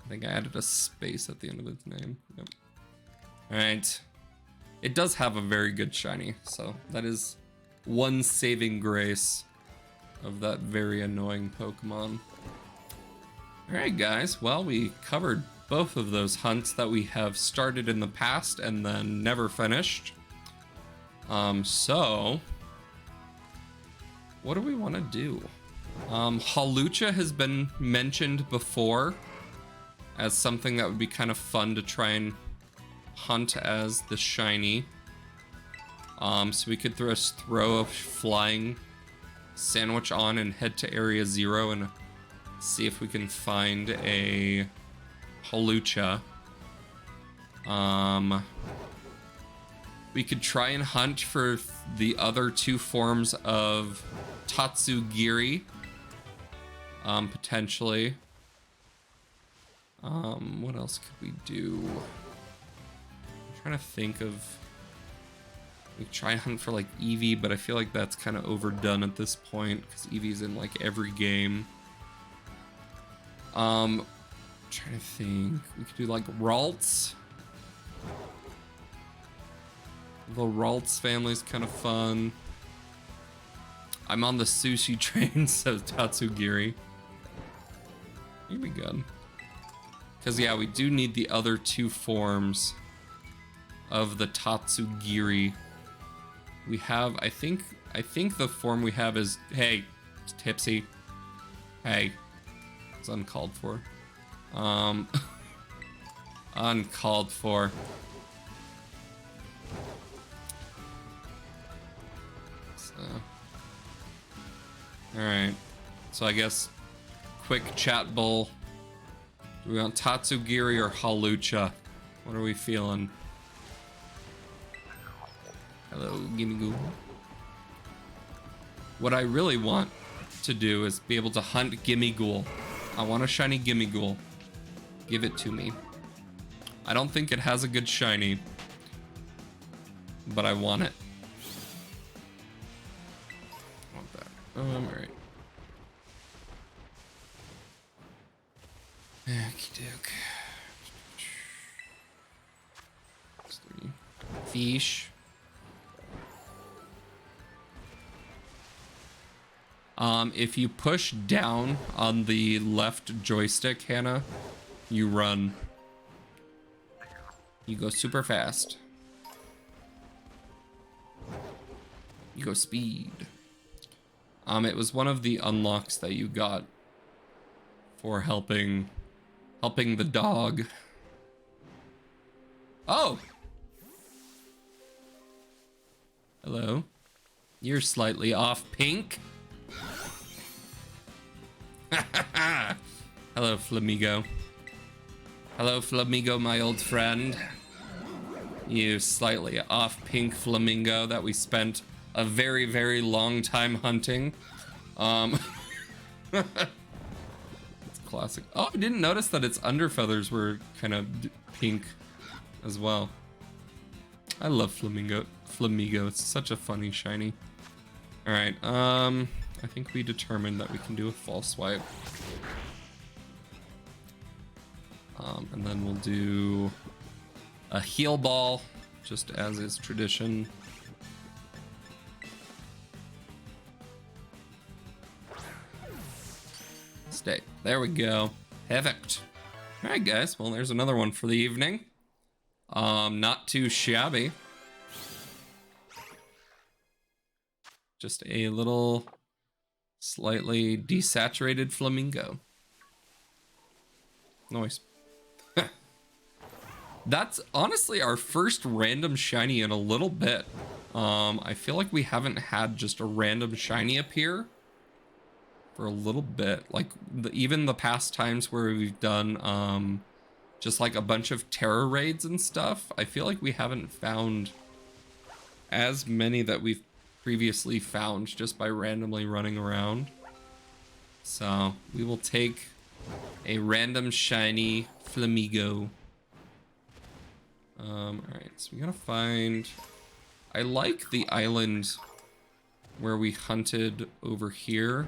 I think I added a space at the end of its name. Yep. All right. It does have a very good shiny, so that is one saving grace of that very annoying Pokemon. All right, guys. Well, we covered both of those hunts that we have started in the past and then never finished. So what do we want to do? Hawlucha has been mentioned before as something that would be kind of fun to try and hunt as the shiny. So we could throw a flying sandwich on and head to Area 0 and see if we can find a Hawlucha. We could try and hunt for the other two forms of Tatsugiri, potentially. What else could we do? I'm trying to think of. We try and hunt for like Eevee, but I feel like that's kind of overdone at this point because Eevee's in like every game. I'm trying to think. We could do like Ralts. The Ralts family's kind of fun. I'm on the sushi train, so Tatsugiri. Here we go. Because, yeah, we do need the other two forms of the Tatsugiri. We have, I think the form we have is, hey, it's Tipsy. Hey, it's uncalled for. Uncalled for. Alright, so I guess quick chat bowl. Do we want Tatsugiri or Hawlucha? What are we feeling? Hello, gimme goo. What I really want to do is be able to hunt Gimmighoul. I want a shiny Gimmighoul. Give it to me. I don't think it has a good shiny, but I want it. Alright. Okey-doke. Fish. If you push down on the left joystick, Hannah, you run. You go super fast. You go speed. It was one of the unlocks that you got for helping the dog. Oh! Hello. You're slightly off pink. Hello, Flamigo. Hello, Flamigo, my old friend. You slightly off pink flamingo that we spent a very, very long time hunting. It's classic. Oh, I didn't notice that its underfeathers were kind of pink as well. I love Flamigo. It's such a funny shiny. All right, I think we determined that we can do a false swipe. And then we'll do a heal ball, just as is tradition. Stay. There we go. Perfect. All right, guys. Well, there's another one for the evening. Not too shabby. Just a little slightly desaturated flamingo. Nice. That's honestly our first random shiny in a little bit. I feel like we haven't had just a random shiny appear for a little bit. Like even the past times where we've done just like a bunch of terror raids and stuff, I feel like we haven't found as many that we've previously found just by randomly running around. So we will take a random shiny Flamigo. Alright, so we gotta find... I like the island where we hunted over here.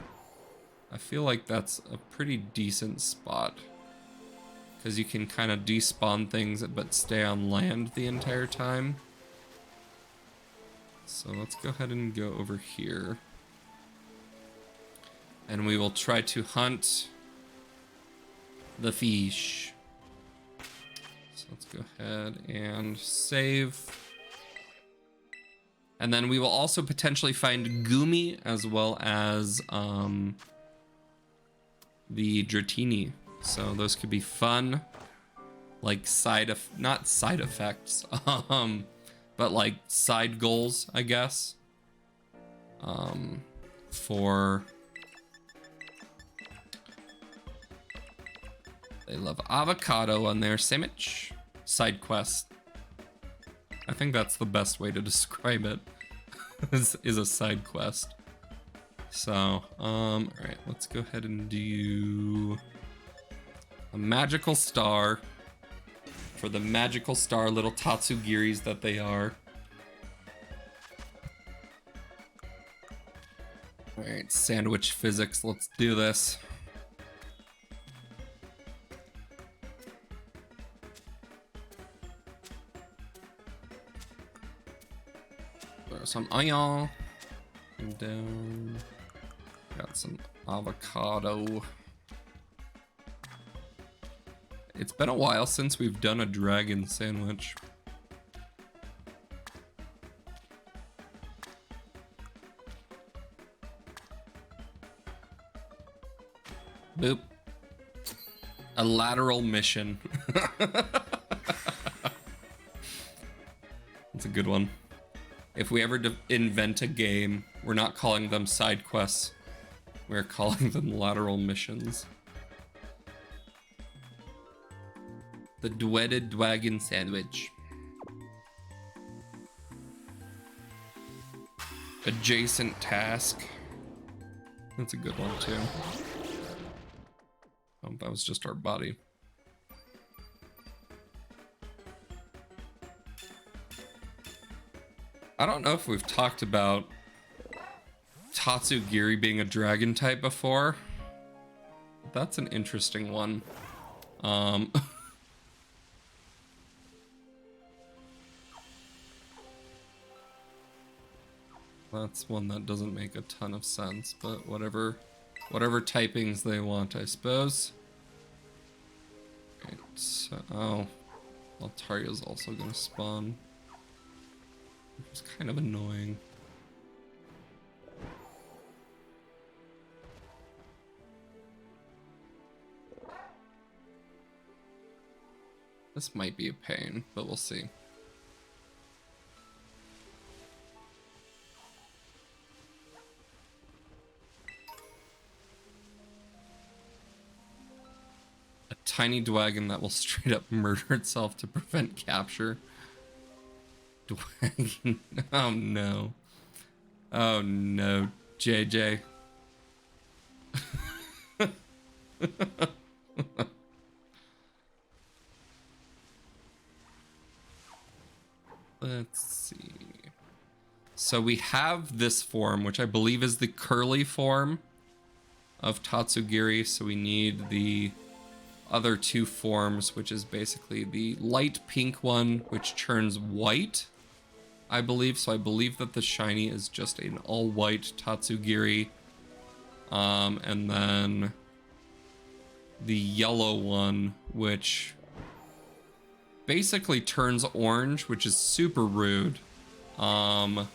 I feel like that's a pretty decent spot, because you can kind of despawn things but stay on land the entire time. So let's go ahead and go over here. And we will try to hunt the fish. So let's go ahead and save. And then we will also potentially find Gumi as well as the Dratini. So those could be fun, like not side effects, but like side goals, I guess. For they love avocado on their sandwich. Side quest. I think that's the best way to describe it. is a side quest. So, alright, let's go ahead and do a magical star for the magical star little Tatsugiris that they are. Alright, sandwich physics, let's do this. Throw some onion. And down. Got some avocado. It's been a while since we've done a dragon sandwich. Boop. A lateral mission. That's a good one. If we ever invent a game, we're not calling them side quests. We're calling them lateral missions. The Dwedded Dragon Sandwich. Adjacent task. That's a good one too. Oh, that was just our body. I don't know if we've talked about Tatsugiri being a dragon type before. That's an interesting one. That's one that doesn't make a ton of sense, but whatever typings they want, I suppose. Right, so, oh, Altaria's also gonna spawn. It's kind of annoying. This might be a pain, but we'll see. A tiny dragon that will straight up murder itself to prevent capture. Dragon. Oh no. Oh no, JJ. Let's see. So we have this form, which I believe is the curly form of Tatsugiri. So we need the other two forms, which is basically the light pink one, which turns white, I believe. So I believe that the shiny is just an all-white Tatsugiri. And then the yellow one, which basically turns orange, which is super rude. The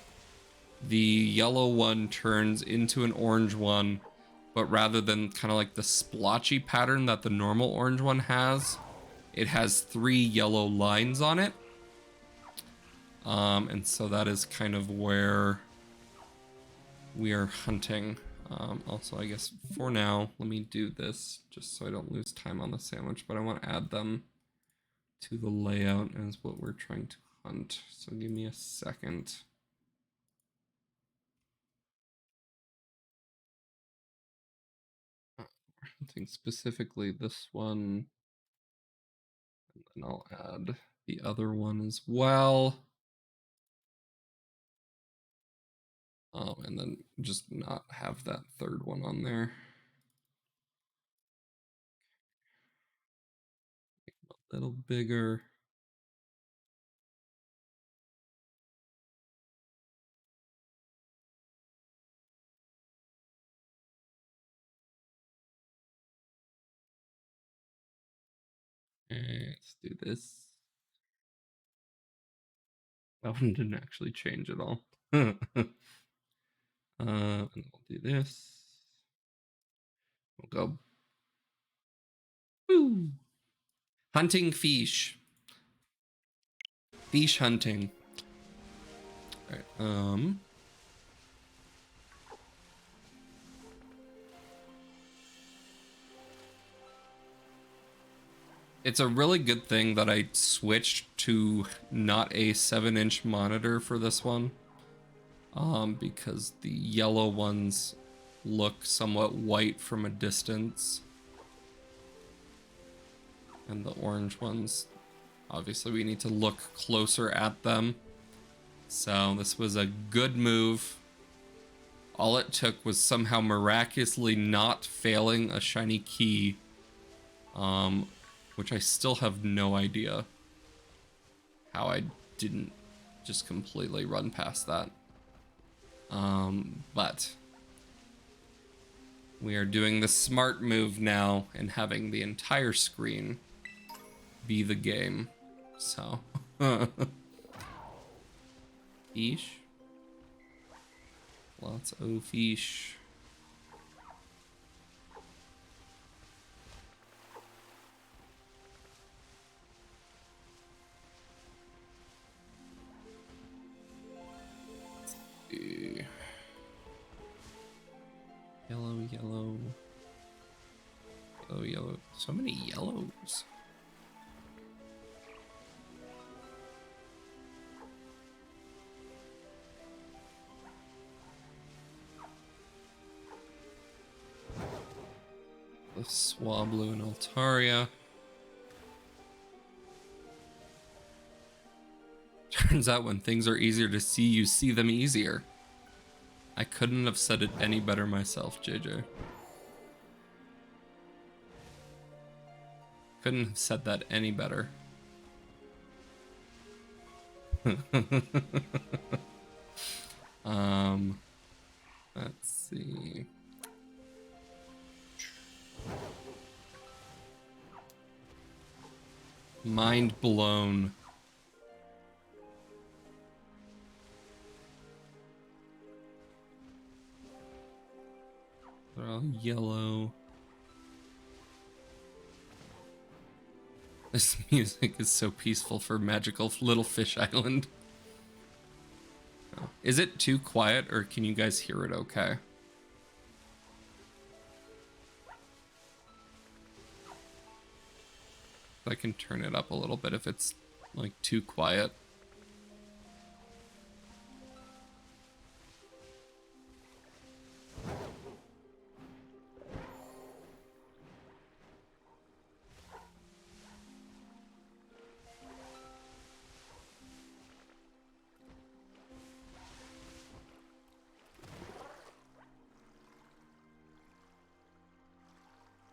yellow one turns into an orange one, but rather than kind of like the splotchy pattern that the normal orange one has, it has 3 yellow lines on it. And so that is kind of where we are hunting. Also, I guess for now, let me do this just so I don't lose time on the sandwich, but I want to add them to the layout as what we're trying to hunt. So give me a second. I think specifically this one, and then I'll add the other one as well. And then just not have that third one on there. Make it a little bigger. Okay, let's do this. That one didn't actually change at all. And we'll do this. We'll go. Woo! Hunting fish. Fish hunting. All right. It's a really good thing that I switched to not a 7-inch monitor for this one. Because the yellow ones look somewhat white from a distance. And the orange ones, obviously we need to look closer at them. So this was a good move. All it took was somehow miraculously not failing a shiny key. Which I still have no idea how I didn't just completely run past that. But we are doing the smart move now and having the entire screen be the game. So, fish. Lots of fish. Yellow, yellow. Yellow, yellow. So many yellows. The Swablu and Altaria. Turns out when things are easier to see, you see them easier. I couldn't have said it any better myself, JJ. Couldn't have said that any better. Let's see. Mind blown. They're all yellow. This music is so peaceful for magical Little Fish Island. Oh. Is it too quiet or can you guys hear it okay? I can turn it up a little bit if it's like too quiet.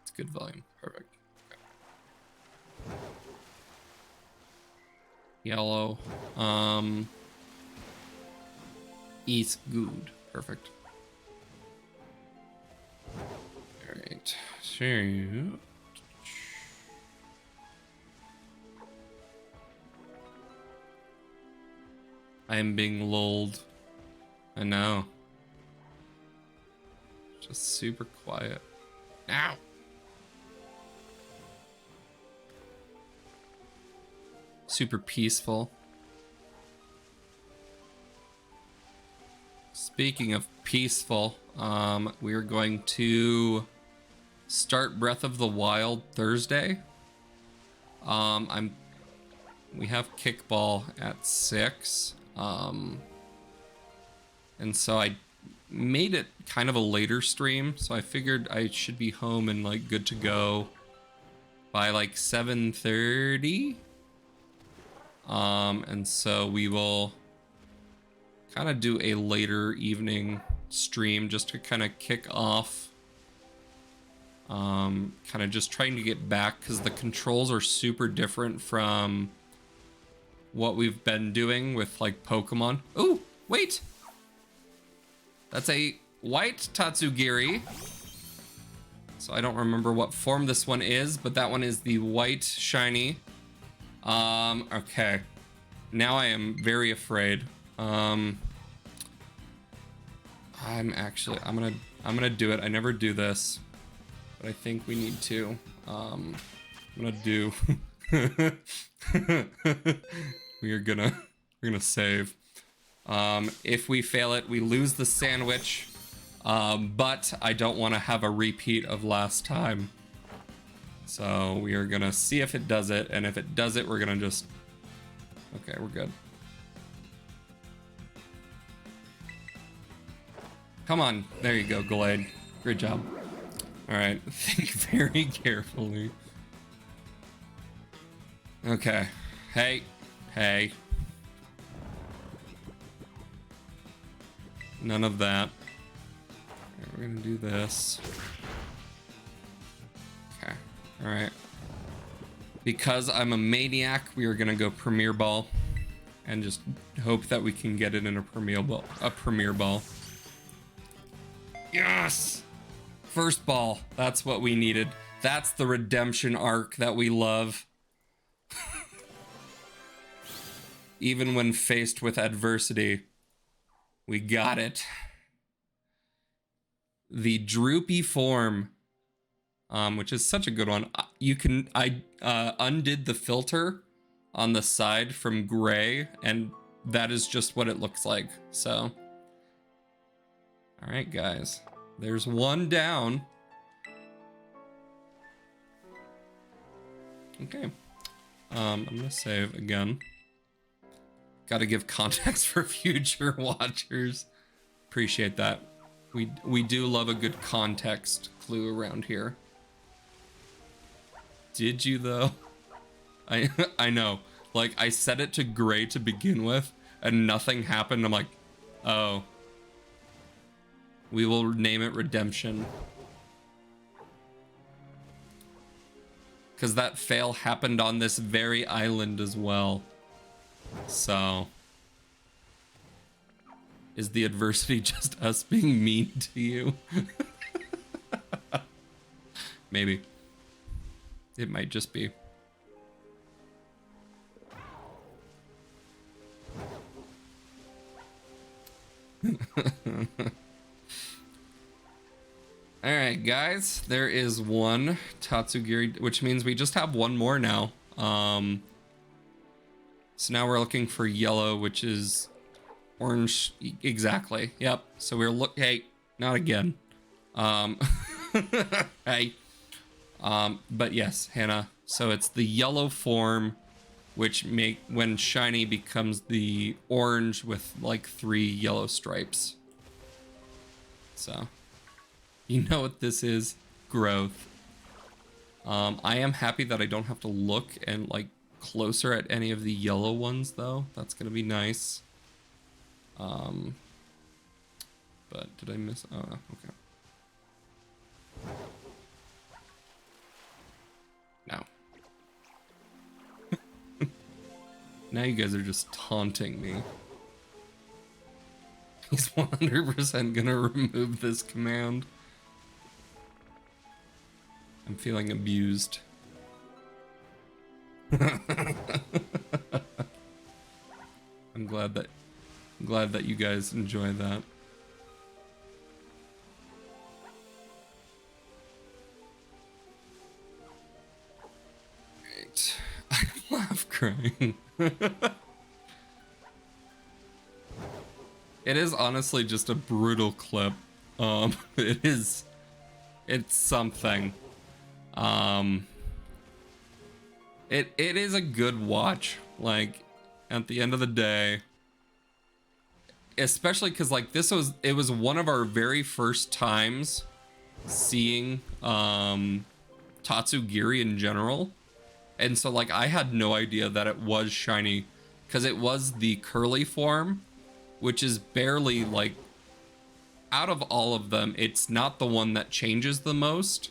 It's good volume. Perfect. Yellow. Is good. Perfect. Alright. So I am being lulled. I know. Just super quiet. Ow! Super peaceful. Speaking of peaceful, we're going to start Breath of the Wild Thursday. We have kickball at 6. And so made it kind of a later stream, so I figured I should be home and like good to go by like 7:30. And so we will kind of do a later evening stream just to kind of kick off. Kind of just trying to get back because the controls are super different from what we've been doing with like Pokemon. Oh, wait! That's a white Tatsugiri. So I don't remember what form this one is, but that one is the white shiny. Okay. Now I am very afraid. I'm gonna do it. I never do this, but I think we need to. I'm gonna do. we're gonna save. If we fail it, we lose the sandwich. But I don't want to have a repeat of last time. So we are gonna see if it does it, and if it does it, we're gonna just... Okay, we're good. Come on, there you go, Glade. Great job. Alright, think very carefully. Okay. Hey. Hey. None of that. Alright, we're gonna do this. Okay. Alright. Because I'm a maniac, we are gonna go Premier Ball. And just hope that we can get it in a Premier Ball. Yes! First ball. That's what we needed. That's the redemption arc that we love. Even when faced with adversity, we got it. The droopy form, which is such a good one. I undid the filter on the side from gray, and that is just what it looks like. So, all right, guys, there's one down. Okay, I'm gonna save again. Got to give context for future watchers. Appreciate that. We do love a good context clue around here. Did you though? I know. Like I set it to gray to begin with, and nothing happened. I'm like, oh. We will name it Redemption. Because that fail happened on this very island as well. So, is the adversity just us being mean to you? Maybe. It might just be. Alright, guys. There is one Tatsugiri, which means we just have one more now. So now we're looking for yellow, which is orange. Exactly. Yep. So we're hey, not again. Hey. But yes, Hannah. So it's the yellow form, which when shiny becomes the orange with like 3 yellow stripes. So, you know what this is? Growth. I am happy that I don't have to look and like closer at any of the yellow ones though. That's gonna be nice. But did I miss? Oh, okay. No. Now you guys are just taunting me. He's 100% gonna remove this command. I'm feeling abused. I'm glad that you guys enjoy that. Right. I laugh crying. It is honestly just a brutal clip. It's something. It is a good watch. Like, at the end of the day, especially because like it was one of our very first times seeing Tatsugiri in general. And so like I had no idea that it was shiny because it was the curly form, which is barely like, out of all of them, it's not the one that changes the most.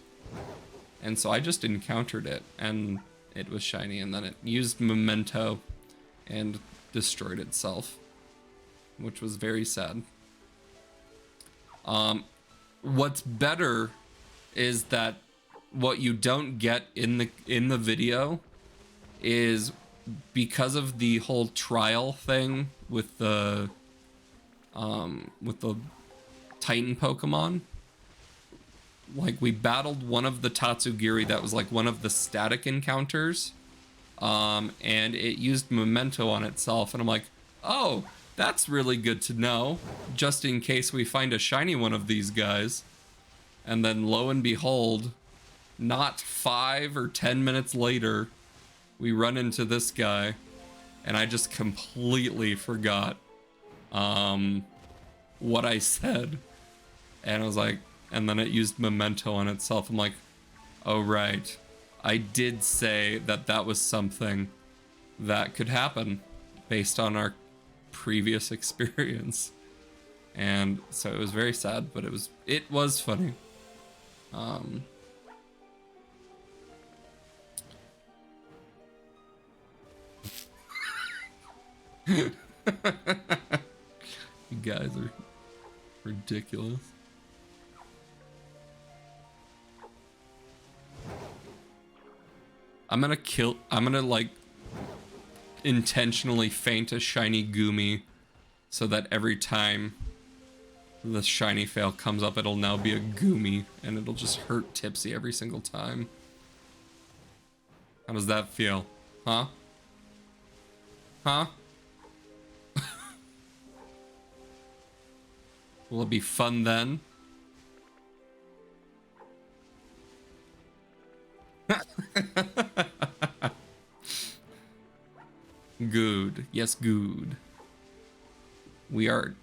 And so I just encountered it and it was shiny, and then it used Memento and destroyed itself, which was very sad. What's better is that what you don't get in the video is, because of the whole trial thing with the Titan Pokemon, like we battled one of the Tatsugiri that was like one of the static encounters, and it used Memento on itself, and I'm like, oh, that's really good to know, just in case we find a shiny one of these guys. And then lo and behold, not 5 or 10 minutes later, we run into this guy, and I just completely forgot what I said. And I was like, and then it used Memento on itself. I'm like, oh right, I did say that that was something that could happen based on our previous experience. And so it was very sad, but it was funny. You guys are ridiculous. I'm gonna like intentionally feint a shiny Goomy so that every time the shiny fail comes up, it'll now be a Goomy, and it'll just hurt Tipsy every single time. How does that feel? Huh? Huh? Will it be fun then? Good. Yes, good. We are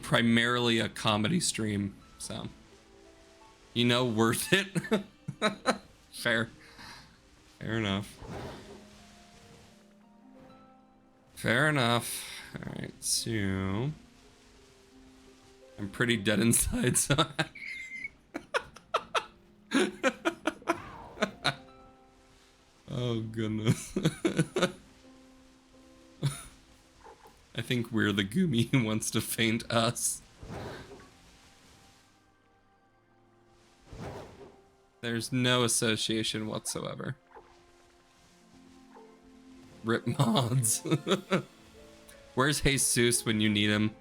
primarily a comedy stream, so you know, worth it. Fair enough. Fair enough. All right, so I'm pretty dead inside, so oh goodness. I think we're the Goomy who wants to feint us. There's no association whatsoever. Rip mods. Where's Jesus when you need him?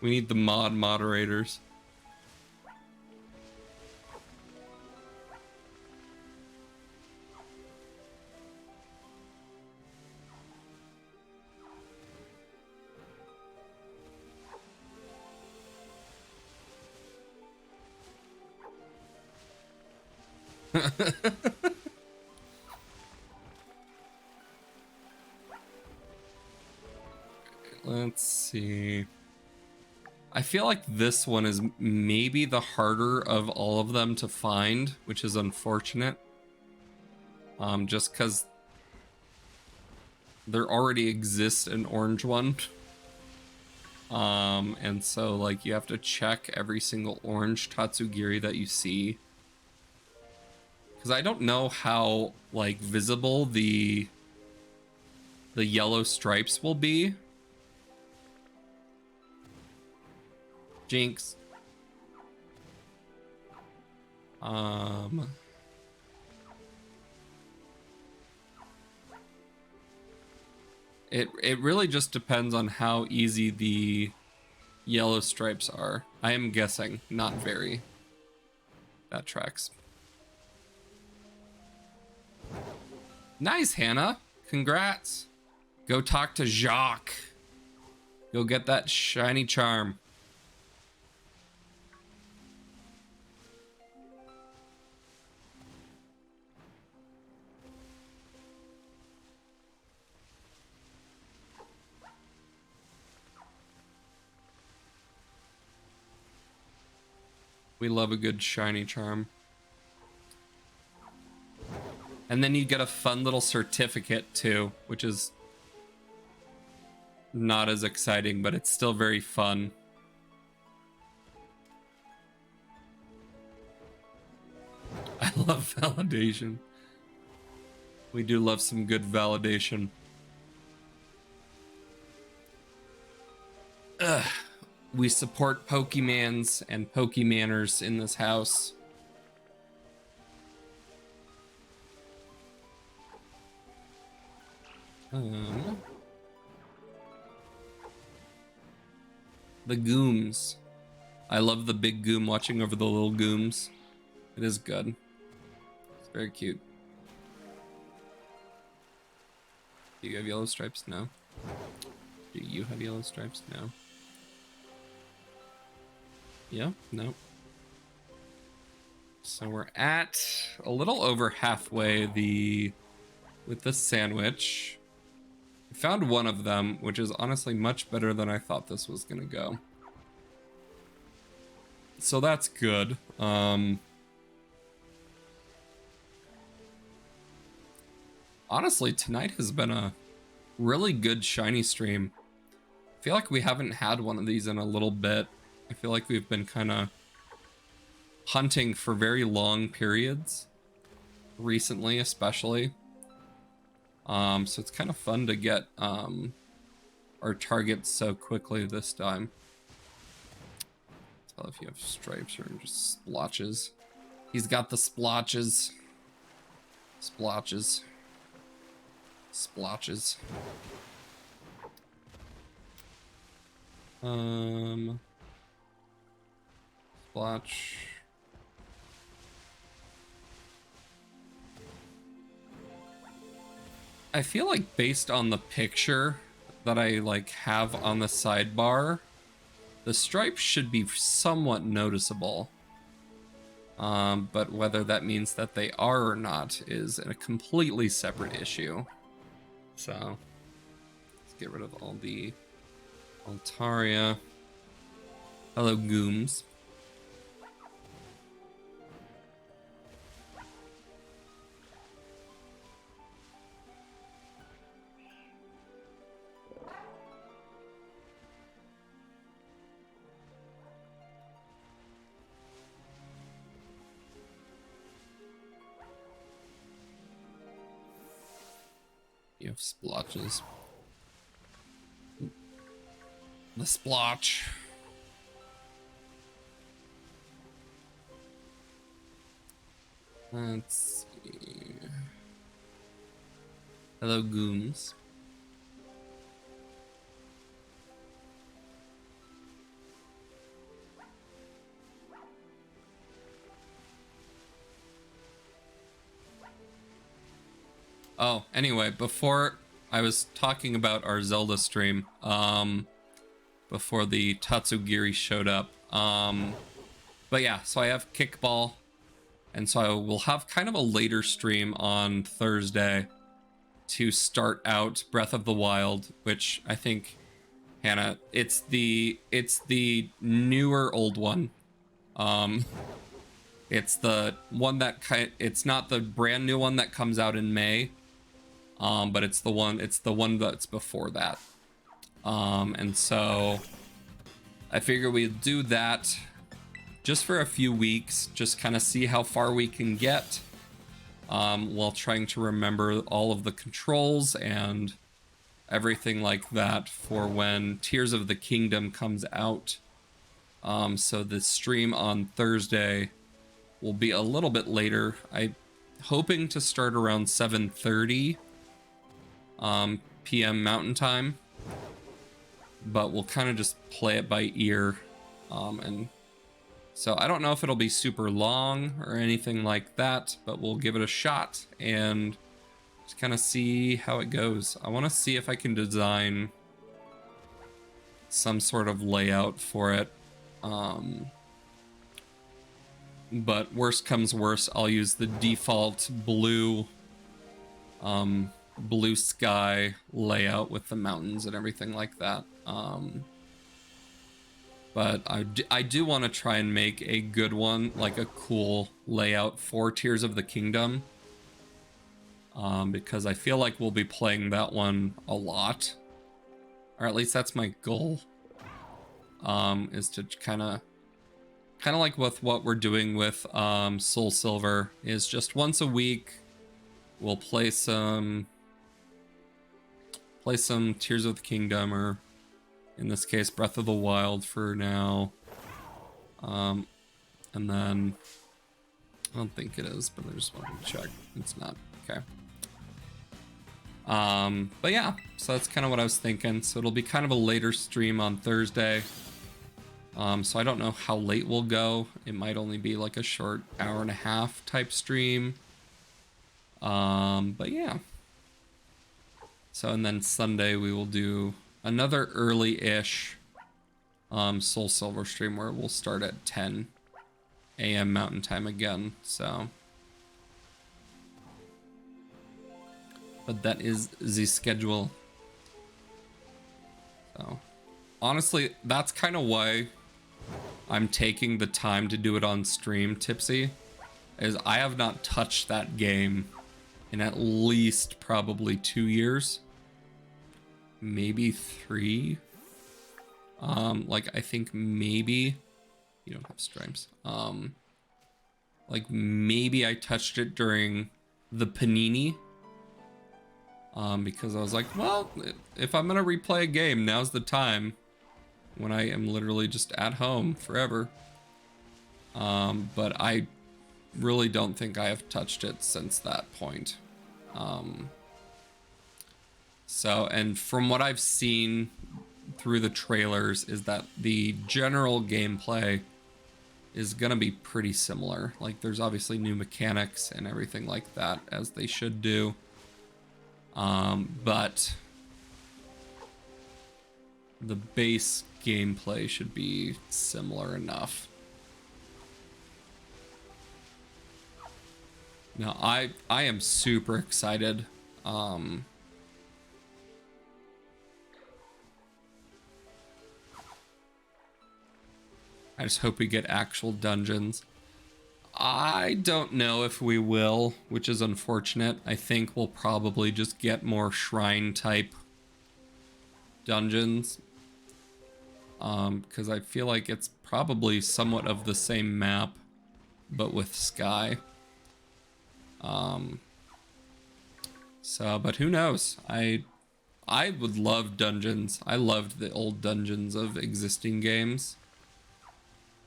We need the mod moderators. Let's see. I feel like this one is maybe the harder of all of them to find, which is unfortunate. Just because there already exists an orange one. And so like you have to check every single orange Tatsugiri that you see. Because I don't know how like visible the yellow stripes will be. Jinx. It really just depends on how easy the yellow stripes are. I am guessing not very. That tracks. Nice, Hannah. Congrats. Go talk to Jacques. Go get that shiny charm. We love a good shiny charm. And then you get a fun little certificate too, which is not as exciting, but it's still very fun. I love validation. We do love some good validation. Ugh. We support Pokemans and Pokemanners in this house. The Gooms. I love the big Goom watching over the little Gooms. It is good. It's very cute. Do you have yellow stripes? No. Do you have yellow stripes? No. Yeah? No. So we're at a little over halfway with the sandwich. I found one of them, which is honestly much better than I thought this was gonna go. So that's good. Honestly, tonight has been a really good shiny stream. I feel like we haven't had one of these in a little bit. I feel like we've been kind of hunting for very long periods. Recently, especially. So it's kind of fun to get our targets so quickly this time. Tell if you have stripes or just splotches. He's got the splotches. Splotches. Splotches. Splotch. I feel like based on the picture that I like have on the sidebar, the stripes should be somewhat noticeable. But whether that means that they are or not is a completely separate issue. So let's get rid of all the Altaria. Hello, Gooms. You have splotches. The splotch. Let's see. Hello, Gooms. Oh, anyway, before I was talking about our Zelda stream, before the Tatsugiri showed up. But yeah, so I have Kickball, and so I will have kind of a later stream on Thursday to start out Breath of the Wild, which I think, Hannah, it's the newer old one. It's the one that it's not the brand new one that comes out in May. But it's the one that's before that. And so I figure we'd do that just for a few weeks, just kind of see how far we can get, while trying to remember all of the controls and everything like that for when Tears of the Kingdom comes out. So the stream on Thursday will be a little bit later. I'm hoping to start around 7:30 p.m. Mountain Time, but we'll kind of just play it by ear, and so I don't know if it'll be super long or anything like that, but we'll give it a shot and just kind of see how it goes. I want to see if I can design some sort of layout for it, but worst comes worst, I'll use the default blue sky layout with the mountains and everything like that. But I do want to try and make a good one, like a cool layout for Tears of the Kingdom. Because I feel like we'll be playing that one a lot. Or at least that's my goal. Is to kind of like with what we're doing with Soul Silver, is just once a week we'll play some Tears of the Kingdom, or in this case Breath of the Wild for now. And then I don't think it is, but I just wanted to check. It's not. Okay. But yeah, so that's kind of what I was thinking. So it'll be kind of a later stream on Thursday. So I don't know how late we'll go. It might only be like a short hour and a half type stream. But yeah. So, and then Sunday we will do another early-ish Soul Silver stream where we'll start at 10 a.m. Mountain Time again. So, but that is the schedule. So, honestly, that's kind of why I'm taking the time to do it on stream, Tipsy, is I have not touched that game in at least probably 2 years, maybe 3. Like I think maybe you don't have streams. Like maybe I touched it during the Panini. Because I was like, well, if I'm gonna replay a game, now's the time, when I am literally just at home forever. But I really don't think I have touched it since that point. So, and from what I've seen through the trailers, is that the general gameplay is gonna be pretty similar. Like, there's obviously new mechanics and everything like that, as they should do. But the base gameplay should be similar enough. Now, I am super excited. I just hope we get actual dungeons. I don't know if we will, which is unfortunate. I think we'll probably just get more shrine type dungeons. Because I feel like it's probably somewhat of the same map, but with sky. So, but who knows? I would love dungeons. I loved the old dungeons of existing games.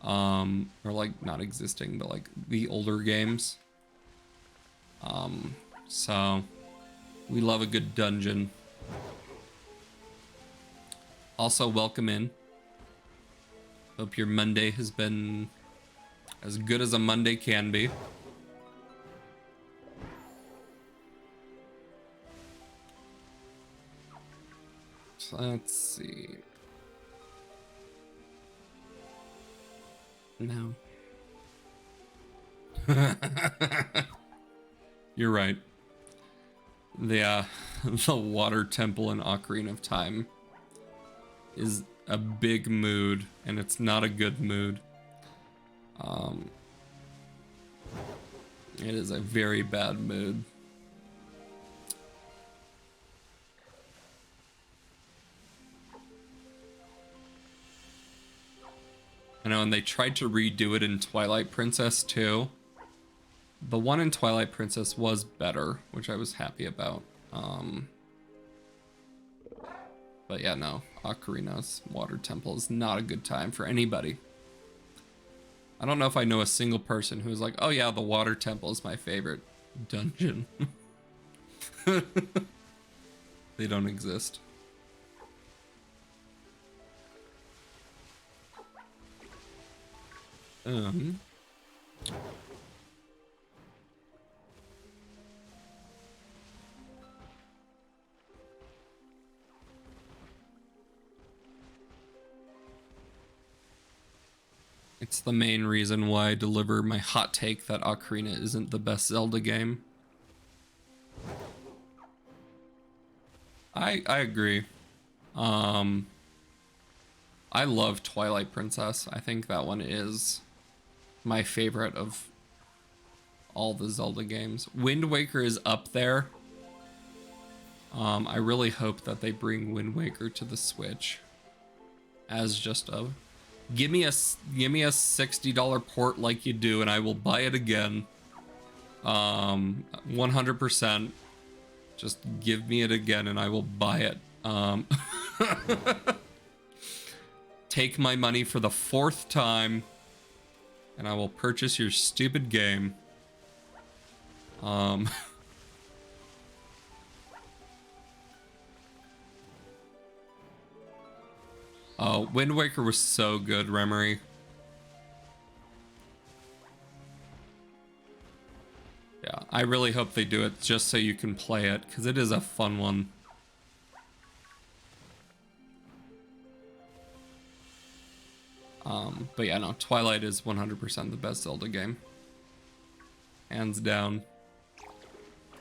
Or like not existing, but like the older games. So we love a good dungeon. Also, welcome in. Hope your Monday has been as good as a Monday can be. So let's see. No. You're right. The water temple in Ocarina of Time is a big mood, and it's not a good mood. It is a very bad mood. I know, and they tried to redo it in Twilight Princess too. The one in Twilight Princess was better, which I was happy about. But yeah, no, Ocarina's Water Temple is not a good time for anybody. I don't know if I know a single person who's like, oh yeah, the Water Temple is my favorite dungeon. They don't exist. It's the main reason why I deliver my hot take that Ocarina isn't the best Zelda game. I agree. I love Twilight Princess. I think that one is my favorite of all the Zelda games. Wind Waker is up there. I really hope that they bring Wind Waker to the Switch as just a give me a $60 port like you do and I will buy it again. 100%. Just give me it again and I will buy it. Take my money for the 4th time and I will purchase your stupid game. Oh, Wind Waker was so good, Remery. Yeah, I really hope they do it just so you can play it, because it is a fun one. But yeah, no, Twilight is 100% the best Zelda game. Hands down.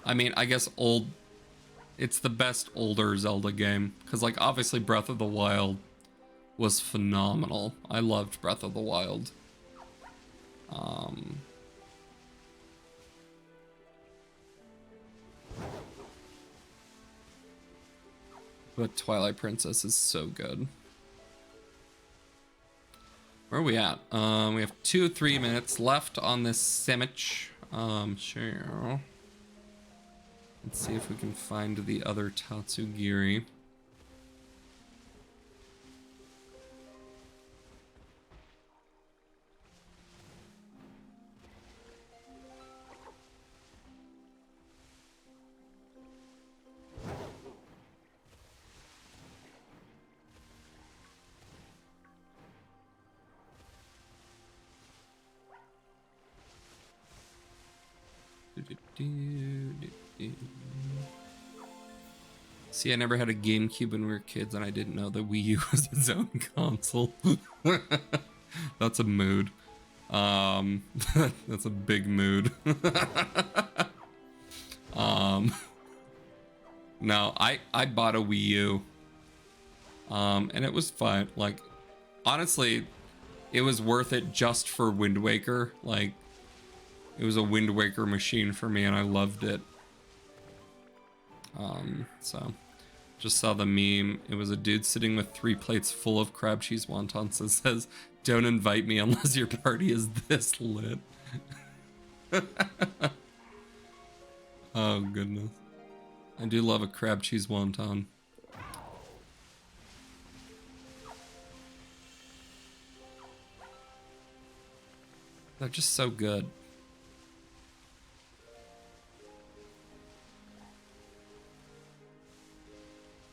I mean, I guess it's the best older Zelda game, because like obviously Breath of the Wild was phenomenal. I loved Breath of the Wild. But Twilight Princess is so good. Where are we at? We have 3 minutes left on this sandwich. Sure. Let's see if we can find the other Tatsugiri. See, I never had a GameCube when we were kids, and I didn't know the Wii U was its own console. That's a mood. That's a big mood. No, I bought a Wii U, and it was fine. Like, honestly, it was worth it just for Wind Waker. Like, it was a Wind Waker machine for me, and I loved it. So, just saw the meme. It was a dude sitting with 3 plates full of crab cheese wontons that says, "Don't invite me unless your party is this lit." Oh, goodness. I do love a crab cheese wonton. They're just so good.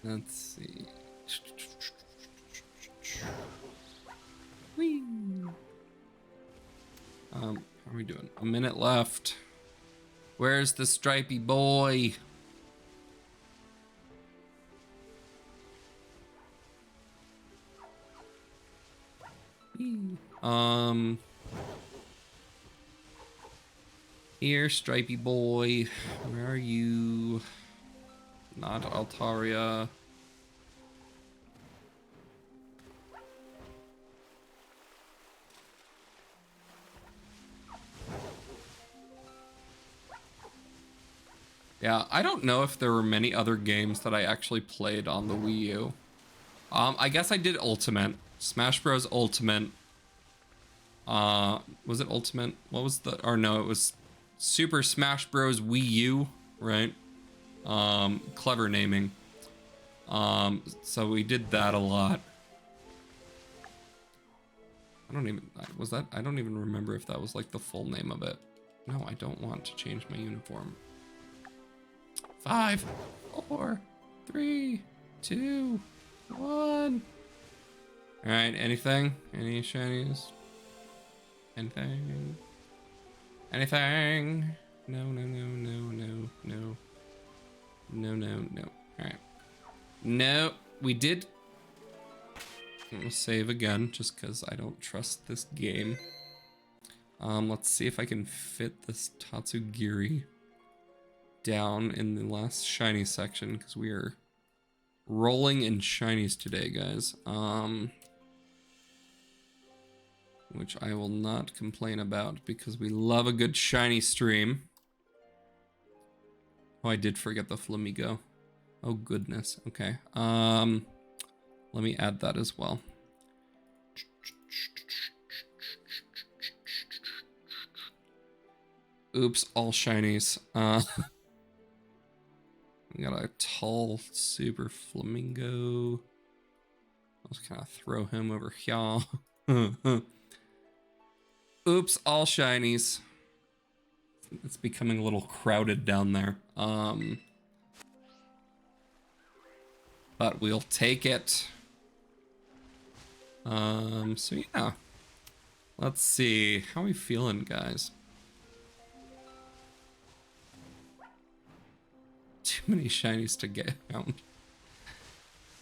Let's see. Whee! How are we doing? A minute left. Where's the stripy boy? Here, stripy boy. Where are you? Not Altaria. Yeah, I don't know if there were many other games that I actually played on the Wii U. I guess I did Ultimate. Smash Bros. Ultimate. Was it Ultimate? What was the... Or no, it was Super Smash Bros. Wii U, right? Clever naming. So we did that a lot. I don't even remember if that was like the full name of it. No, I don't want to change my uniform. 5, 4, 3, 2, 1. All right, anything? Any shinies? Anything? Anything? No, no, no, no, no, no. No, no, no. All right. No, we did. I'm gonna save again, just because I don't trust this game. Let's see if I can fit this Tatsugiri down in the last shiny section, because we are rolling in shinies today, guys. which I will not complain about because we love a good shiny stream. Oh, I did forget the flamingo. Oh goodness. Okay. Let me add that as well. Oops, all shinies. We got a tall super flamingo. I'll just kind of throw him over here. Oops, all shinies. It's becoming a little crowded down there. But we'll take it. So yeah. Let's see. How are we feeling, guys? Too many shinies to get count.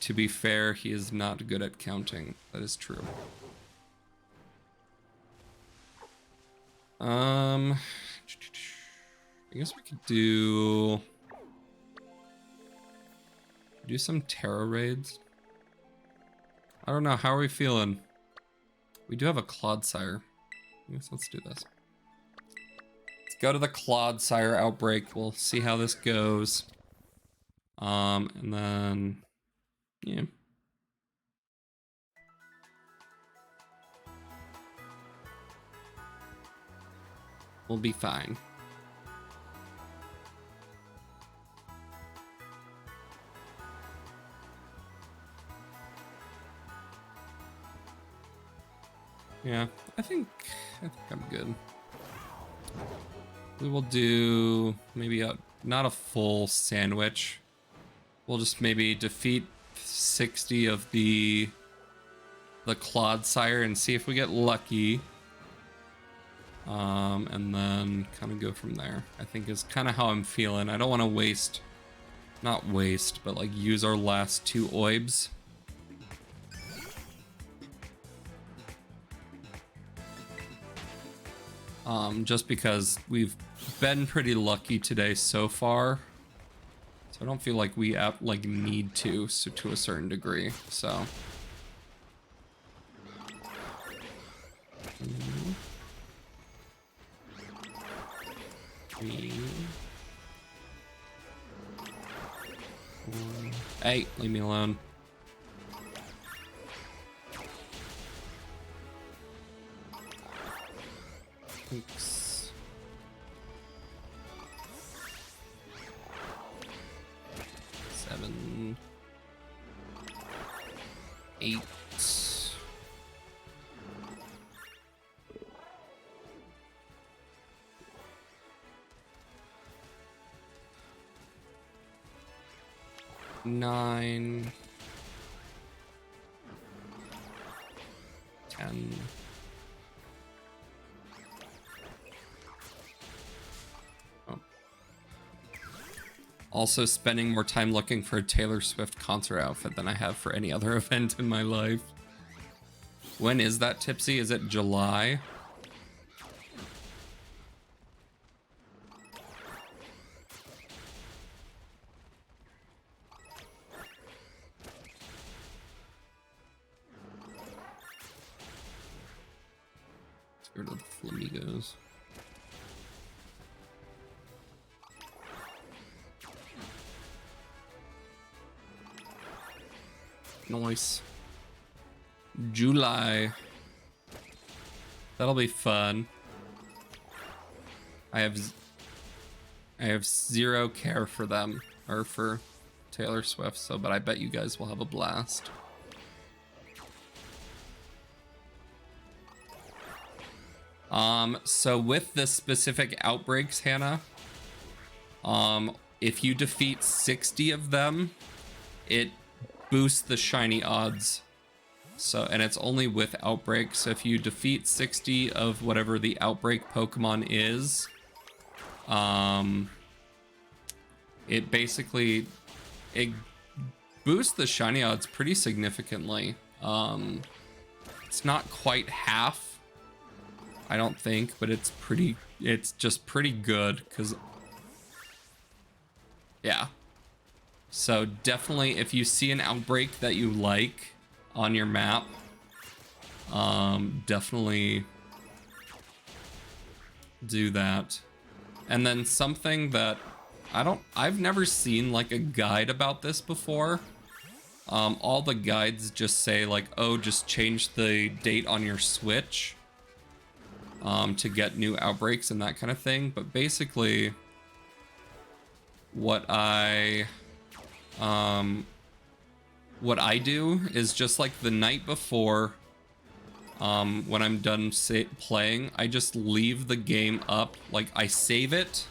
To be fair, he is not good at counting. That is true. I guess we could do some Terra raids. I don't know. How are we feeling? We do have a Clodsire. I guess let's do this. Let's go to the Clodsire outbreak. We'll see how this goes. And then, yeah. We'll be fine. Yeah, I think I'm good. We will do maybe not a full sandwich. We'll just maybe defeat 60 of the Clodsire and see if we get lucky. And then kind of go from there. I think is kind of how I'm feeling. I don't want to not waste, but like use our last 2 oibs. Just because we've been pretty lucky today so far. So I don't feel like we need to a certain degree, so. Hey, leave me alone. Oops. Seven. 8. Nine. 10. Oh. Also spending more time looking for a Taylor Swift concert outfit than I have for any other event in my life. When is that, Tipsy? Is it July? Let's go to the flamingos. Nice. July. That'll be fun. I have zero care for them or for Taylor Swift, so but I bet you guys will have a blast. So with the specific outbreaks, Hannah, if you defeat 60 of them, it boosts the shiny odds. So, and it's only with outbreak. So if you defeat 60 of whatever the outbreak Pokemon is, it basically, it boosts the shiny odds pretty significantly. It's not quite half, I don't think, but it's just pretty good, because, yeah. So definitely, if you see an outbreak that you like on your map, Definitely do that. And then something that I've never seen like a guide about this before. All the guides just say like, oh, just change the date on your Switch to get new outbreaks and that kind of thing. But basically, what I do is just like the night before, when I'm done playing, I just leave the game up. Like I save it,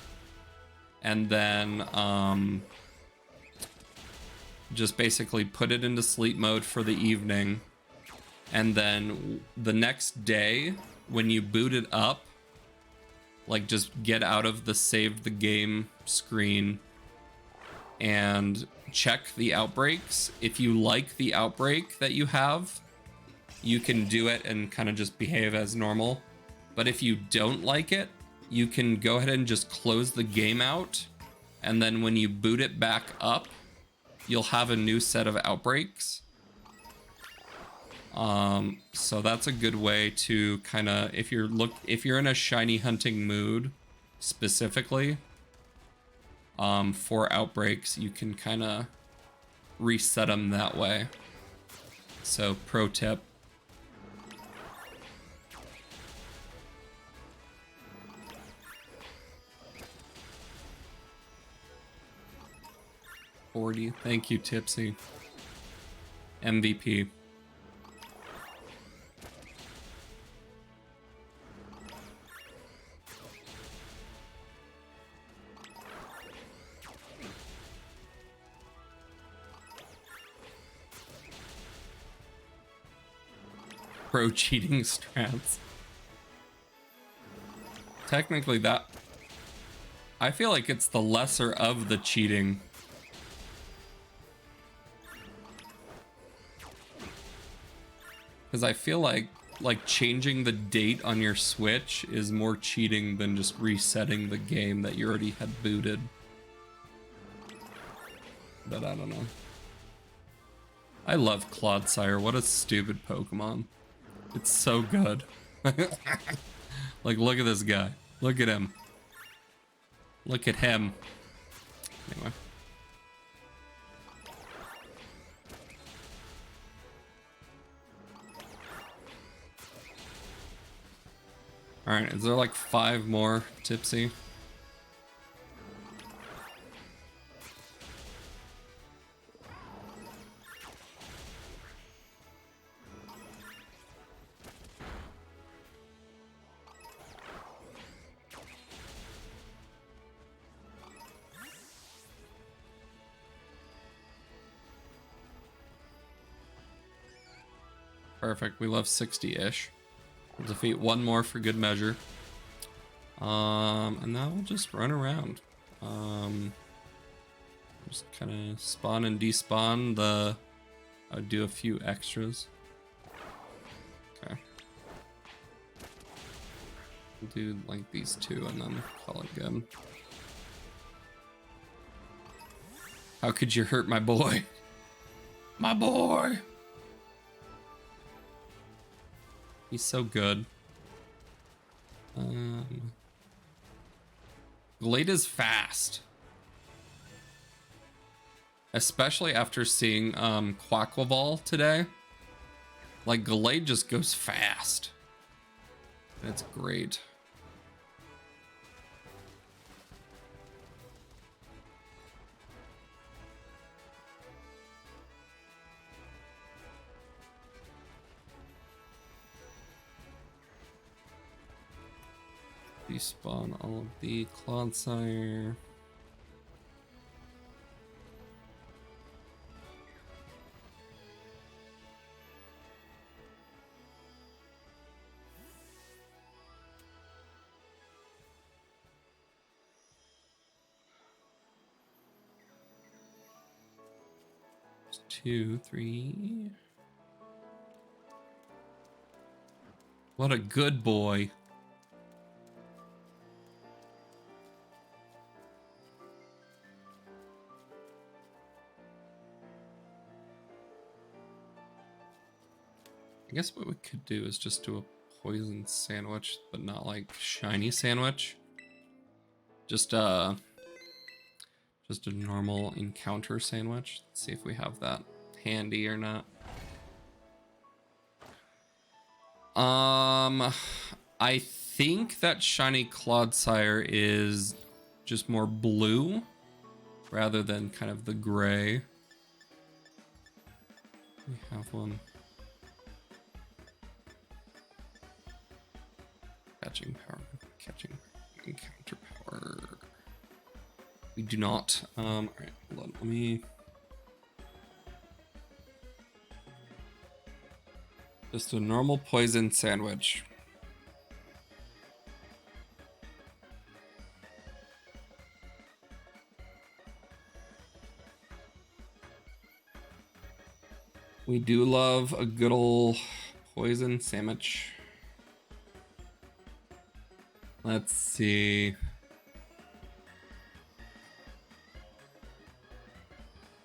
and then just basically put it into sleep mode for the evening. And then the next day, when you boot it up, like just get out of the save the game screen and check the outbreaks. If you like the outbreak that you have, you can do it and kind of just behave as normal. But if you don't like it, you can go ahead and just close the game out. And then when you boot it back up, you'll have a new set of outbreaks. So that's a good way to kind of, if you're in a shiny hunting mood specifically, for outbreaks, you can kind of reset them that way. So pro tip. $40. Thank you, Tipsy. MVP. Pro cheating strats. Technically that, I feel like it's the lesser of the cheating. Because I feel like changing the date on your Switch is more cheating than just resetting the game that you already had booted. But I don't know. I love Clodsire. What a stupid Pokemon. It's so good. Like, look at this guy. Look at him. Look at him. Anyway. Alright, is there like 5 more, Tipsy? Perfect, we love 60-ish. We'll defeat 1 more for good measure. And now we'll just run around. Just kind of spawn and despawn the... I'll do a few extras. Okay. We'll do like these 2 and then call it good. How could you hurt my boy? My boy! He's so good. Glade is fast. Especially after seeing Quaquaval today. Like, Glade just goes fast. That's great. Despawn all of the Clodsire. Two, 3. What a good boy. I guess what we could do is just do a poison sandwich, but not like shiny sandwich. Just a normal encounter sandwich. Let's see if we have that handy or not. I think that shiny Clodsire is just more blue rather than kind of the gray. We have one. Catching power, catching encounter power. We do not. All right, hold on. Let me just a normal poison sandwich. We do love a good old poison sandwich. Let's see.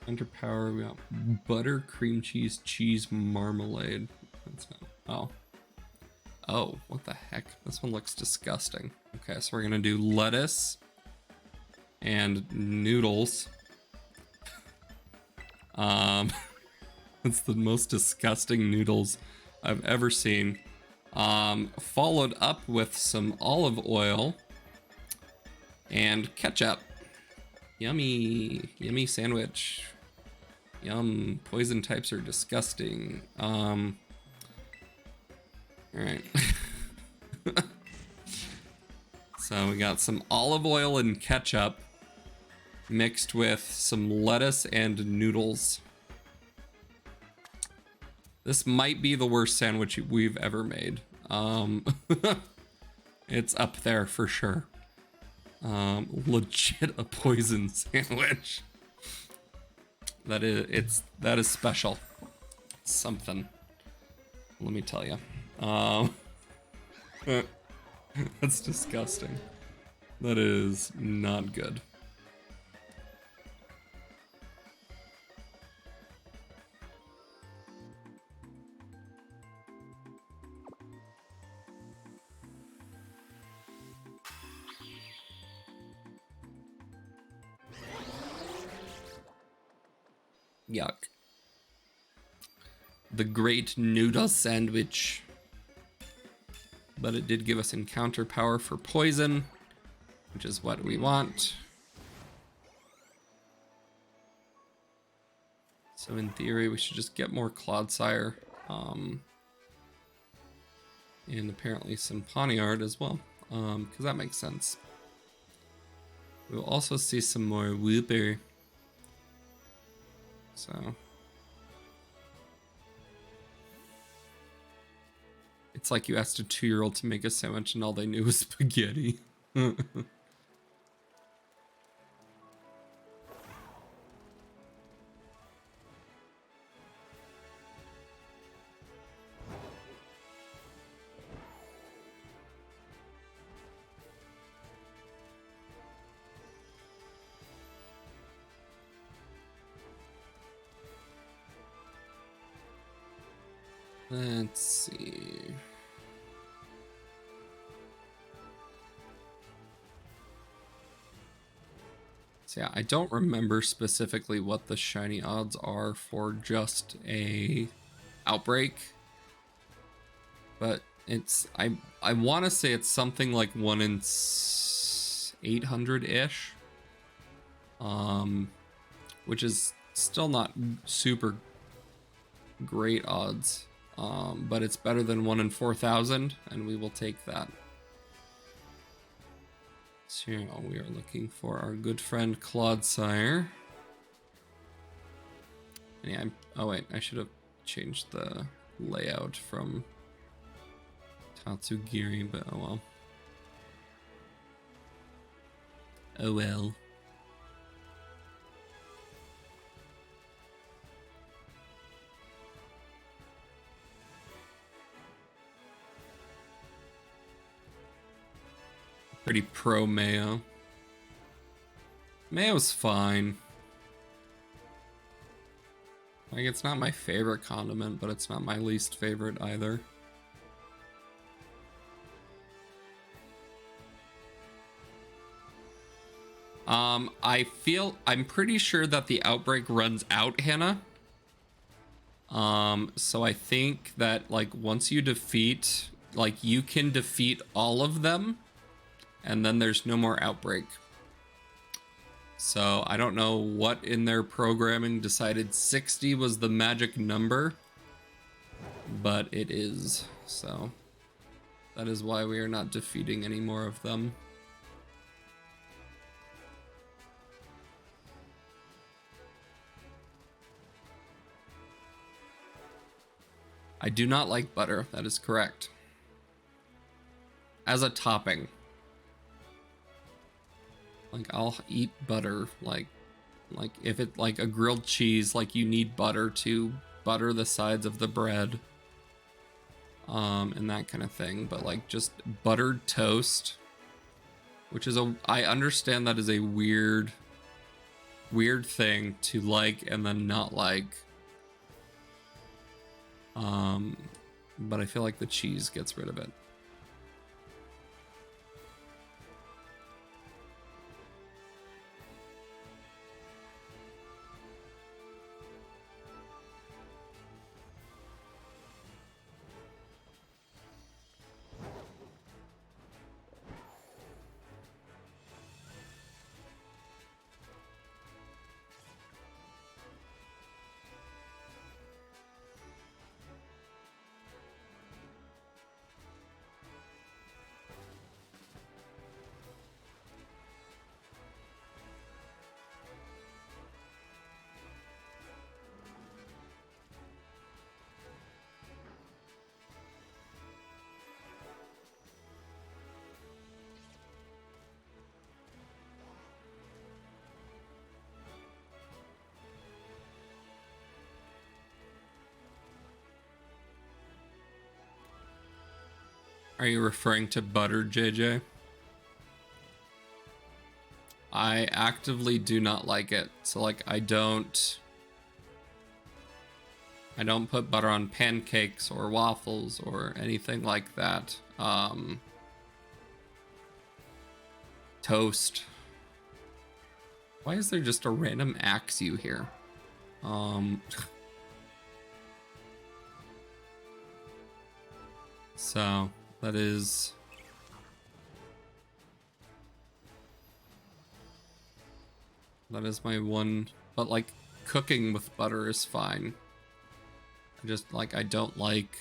Enter power, we got butter, cream cheese, cheese marmalade. That's not, oh, what the heck? This one looks disgusting. Okay, so we're gonna do lettuce and noodles. It's the most disgusting noodles I've ever seen. Followed up with some olive oil and ketchup. Yummy, yummy sandwich. Yum, poison types are disgusting. All right. So we got some olive oil and ketchup mixed with some lettuce and noodles. This might be the worst sandwich we've ever made. It's up there for sure. Legit a poison sandwich. That is special. It's something. Let me tell you. That's disgusting. That is not good. Yuck. The great noodle sandwich. But it did give us encounter power for poison, which is what we want. So in theory, we should just get more Clodsire. And apparently some Poniard as well, because that makes sense. We'll also see some more Wooper. So it's like you asked a 2-year-old to make a sandwich and all they knew was spaghetti. Let's see. So yeah, I don't remember specifically what the shiny odds are for just a outbreak, but it's I want to say it's something like 1 in 800-ish, which is still not super great odds. But it's better than 1 in 4,000, and we will take that. So we are looking for our good friend Clodsire. And yeah, oh wait, I should have changed the layout from Tatsugiri, but oh well. Oh well. Pretty pro Mayo. Mayo's fine. Like, it's not my favorite condiment, but it's not my least favorite either. I'm pretty sure that the outbreak runs out, Hannah. So I think that, like, once you defeat, like, you can defeat all of them, and then there's no more outbreak. So I don't know what in their programming decided 60 was the magic number, but it is. So that is why we are not defeating any more of them. I do not like butter. That is correct. As a topping. Like, I'll eat butter. Like if it, like a grilled cheese, like you need butter to butter the sides of the bread. And that kind of thing. But like just buttered toast, which is I understand that is a weird thing to like and then not like. But I feel like the cheese gets rid of it. Are you referring to butter, JJ? I actively do not like it. So like I don't put butter on pancakes or waffles or anything like that. Toast. Why is there just a random axe you here? So that is my one, but like cooking with butter is fine. I just like, I don't like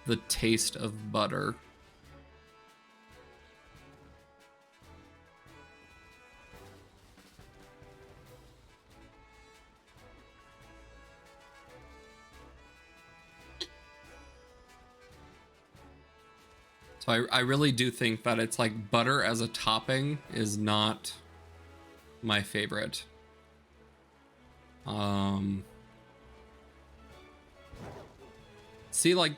the taste of butter. So I really do think that it's like butter as a topping is not my favorite. See, like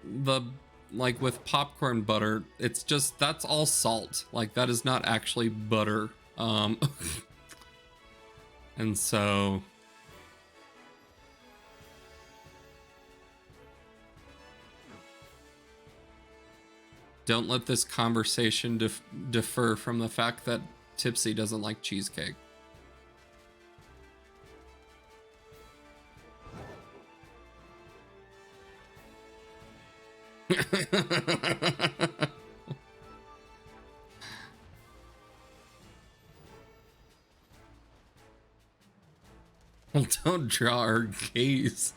with popcorn butter, it's just, that's all salt. Like that is not actually butter. And so don't let this conversation defer from the fact that Tipsy doesn't like cheesecake. Well, don't draw our gaze.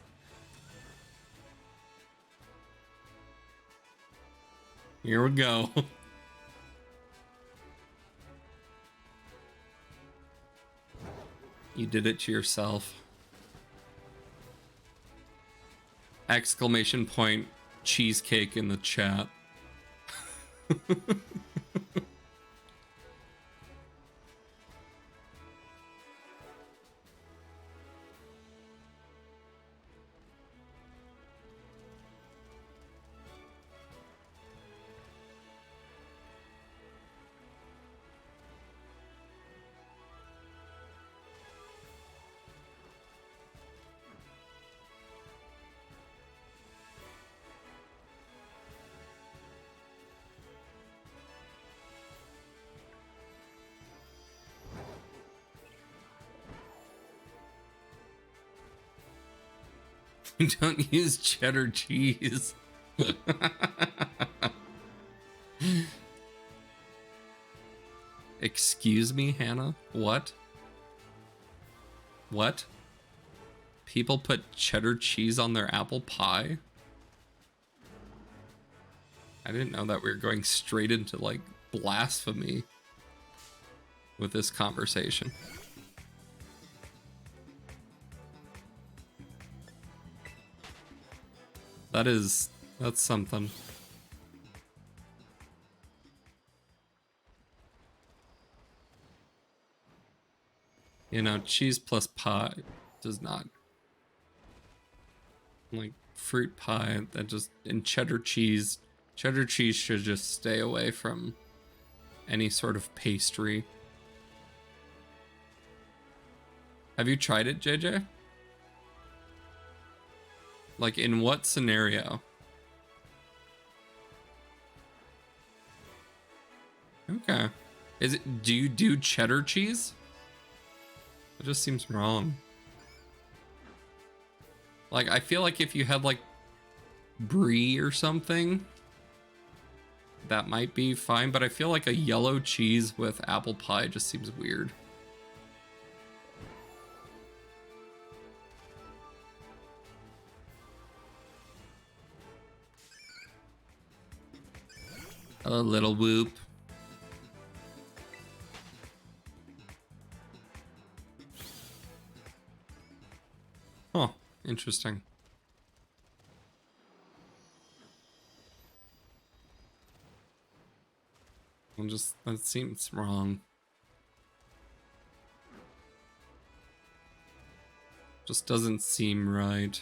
Here we go. You did it to yourself. Exclamation point cheesecake in the chat. Don't use cheddar cheese. Excuse me, Hannah? What? What? People put cheddar cheese on their apple pie? I didn't know that we were going straight into, like, blasphemy with this conversation. That's something. You know, cheese plus pie does not. Like, fruit pie, that just, and cheddar cheese should just stay away from any sort of pastry. Have you tried it, JJ? Like, in what scenario? Okay. Do you do cheddar cheese? It just seems wrong. Like, I feel like if you had, like, brie or something, that might be fine, but I feel like a yellow cheese with apple pie just seems weird. A little whoop. Huh, interesting. That seems wrong. Just doesn't seem right.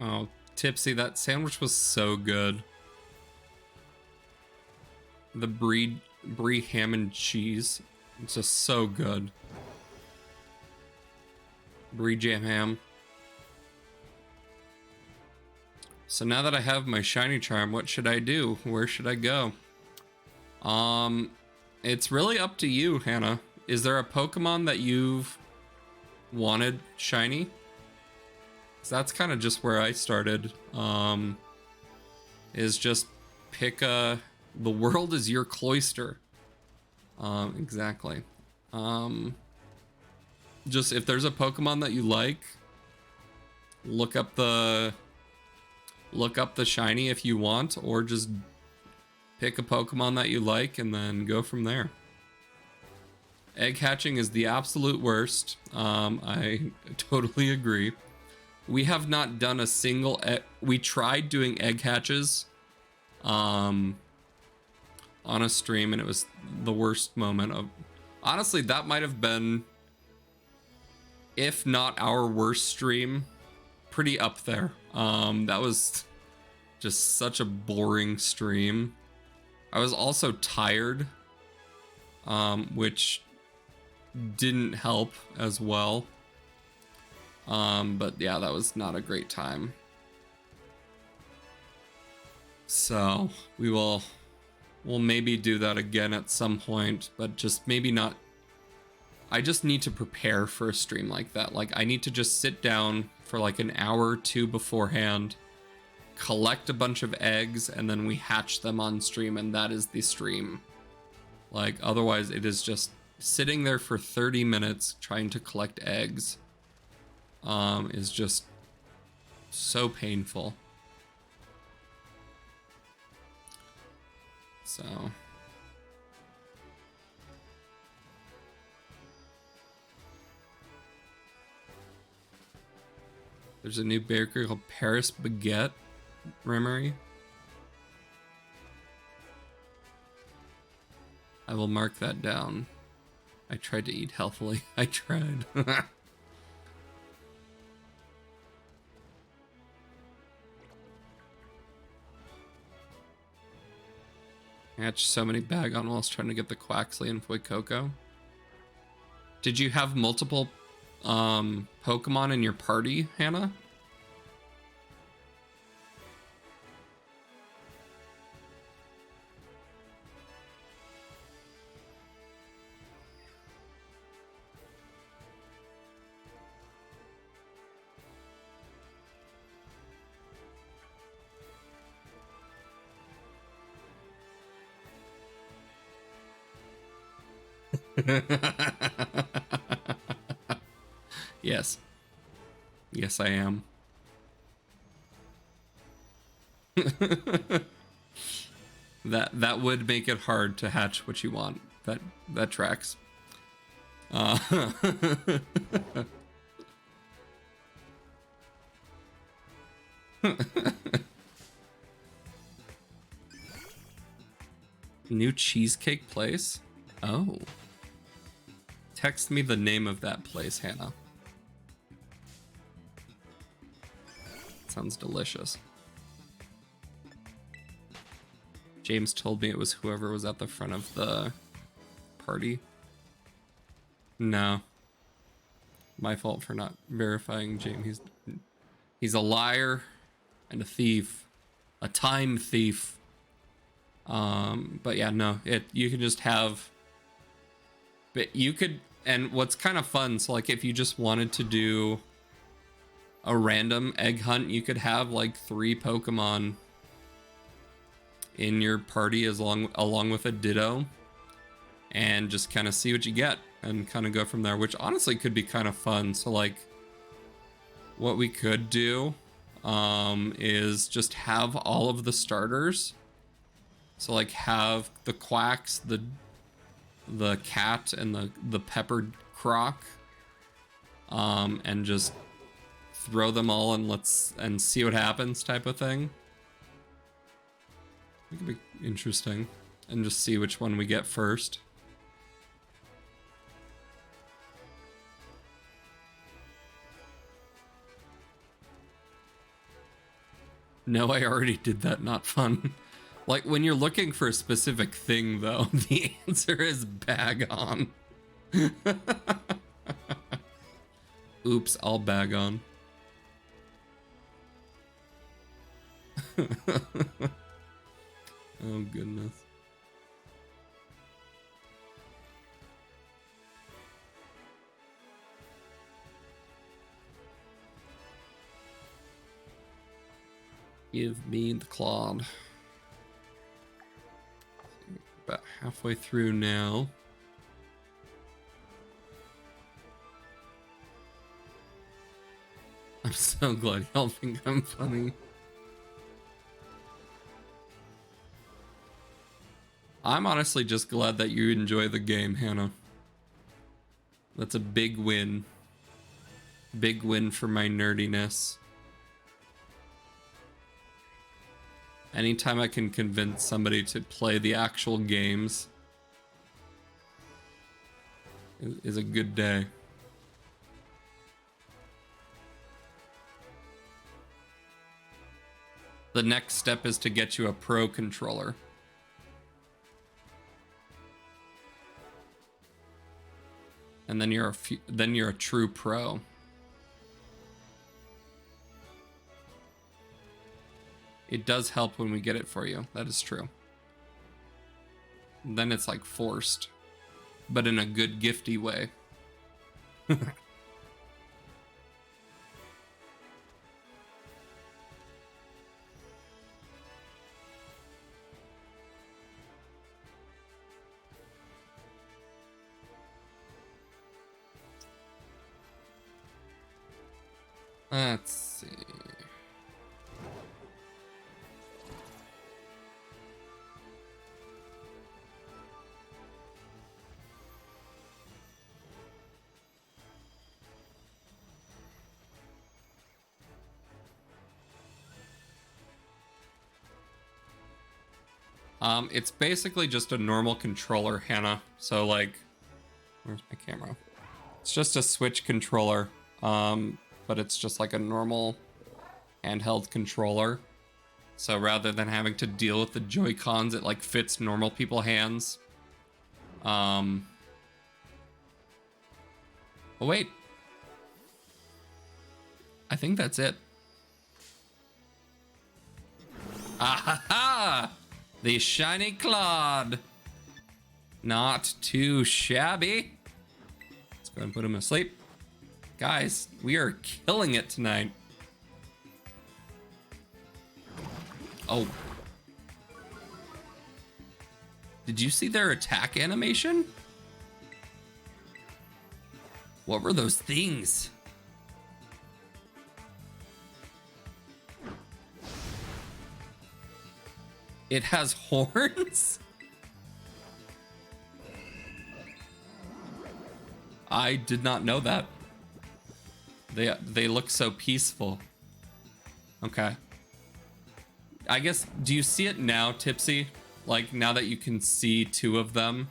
Oh, Tipsy, that sandwich was so good. The brie ham and cheese, it's just so good. Brie jam ham. So now that I have my shiny charm, what should I do? Where should I go? It's really up to you, Hannah. Is there a Pokemon that you've wanted shiny? 'Cause that's kind of just where I started. Is just pick the world is your cloister. Exactly. Just if there's a Pokemon that you like, look up the shiny if you want, or just pick a Pokemon that you like and then go from there. Egg hatching is the absolute worst. I totally agree. We have not done a single we tried doing egg hatches on a stream, and it was the worst moment of, honestly, that might have been, if not our worst stream, pretty up there. That was just such a boring stream. I was also tired, which didn't help as well. But yeah, that was not a great time. So we'll maybe do that again at some point, but just maybe not. I just need to prepare for a stream like that. Like, I need to just sit down for like an hour or two beforehand, collect a bunch of eggs, and then we hatch them on stream, and that is the stream. Like, otherwise it is just sitting there for 30 minutes trying to collect eggs. Is just so painful. So there's a new bakery called Paris Baguette Remery. I will mark that down. I tried to eat healthily. I tried. I hatched so many Bagon whilst trying to get the Quaxley and Fuecoco. Did you have multiple Pokemon in your party, Hannah? Yes. Yes, I am. That would make it hard to hatch what you want. That tracks. New cheesecake place? Oh. Text me the name of that place, Hannah. Sounds delicious. James told me it was whoever was at the front of the party. No. My fault for not verifying James. He's a liar and a thief. A time thief. But yeah, no, you can just have, but you could, and what's kind of fun, so like if you just wanted to do a random egg hunt, you could have like 3 Pokemon in your party along with a Ditto, and just kind of see what you get and kind of go from there, which honestly could be kind of fun. So like what we could do is just have all of the starters. So like have the Quacks, the cat, and the peppered croc, and just throw them all and see what happens type of thing. It could be interesting, and just see which one we get first. No, I already did that. Not fun. Like, when you're looking for a specific thing, though, the answer is bag on. Oops, I'll bag on. Oh, goodness. Give me the Claude. About halfway through now. I'm so glad y'all think I'm funny. I'm honestly just glad that you enjoy the game, Hannah. That's a big win. Big win for my nerdiness. Anytime I can convince somebody to play the actual games is a good day. The next step is to get you a pro controller. And then you're a true pro. It does help when we get it for you. That is true. Then it's like forced, but in a good gifty way. Let's see. It's basically just a normal controller, Hannah. So like, where's my camera? It's just a Switch controller, but it's just like a normal handheld controller. So rather than having to deal with the Joy-Cons, it like fits normal people hands. Oh wait. I think that's it. Ah ha ha! The shiny Claude. Not too shabby. Let's go ahead and put him asleep. Guys, we are killing it tonight. Oh. Did you see their attack animation? What were those things? It has horns? I did not know that. They look so peaceful. Okay. I guess, do you see it now, Tipsy? Like, now that you can see two of them?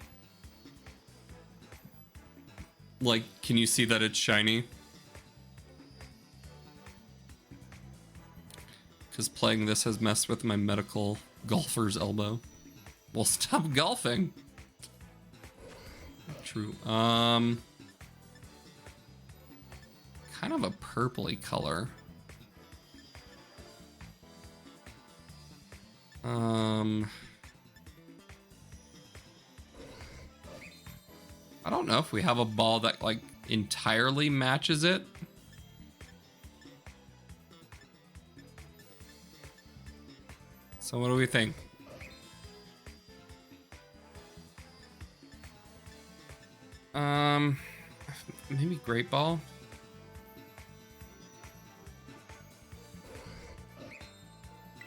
Like, can you see that it's shiny? Because playing this has messed with my medical golfer's elbow. Well, stop golfing. True. Kind of a purpley color. I don't know if we have a ball that like entirely matches it. So what do we think? Maybe Great Ball.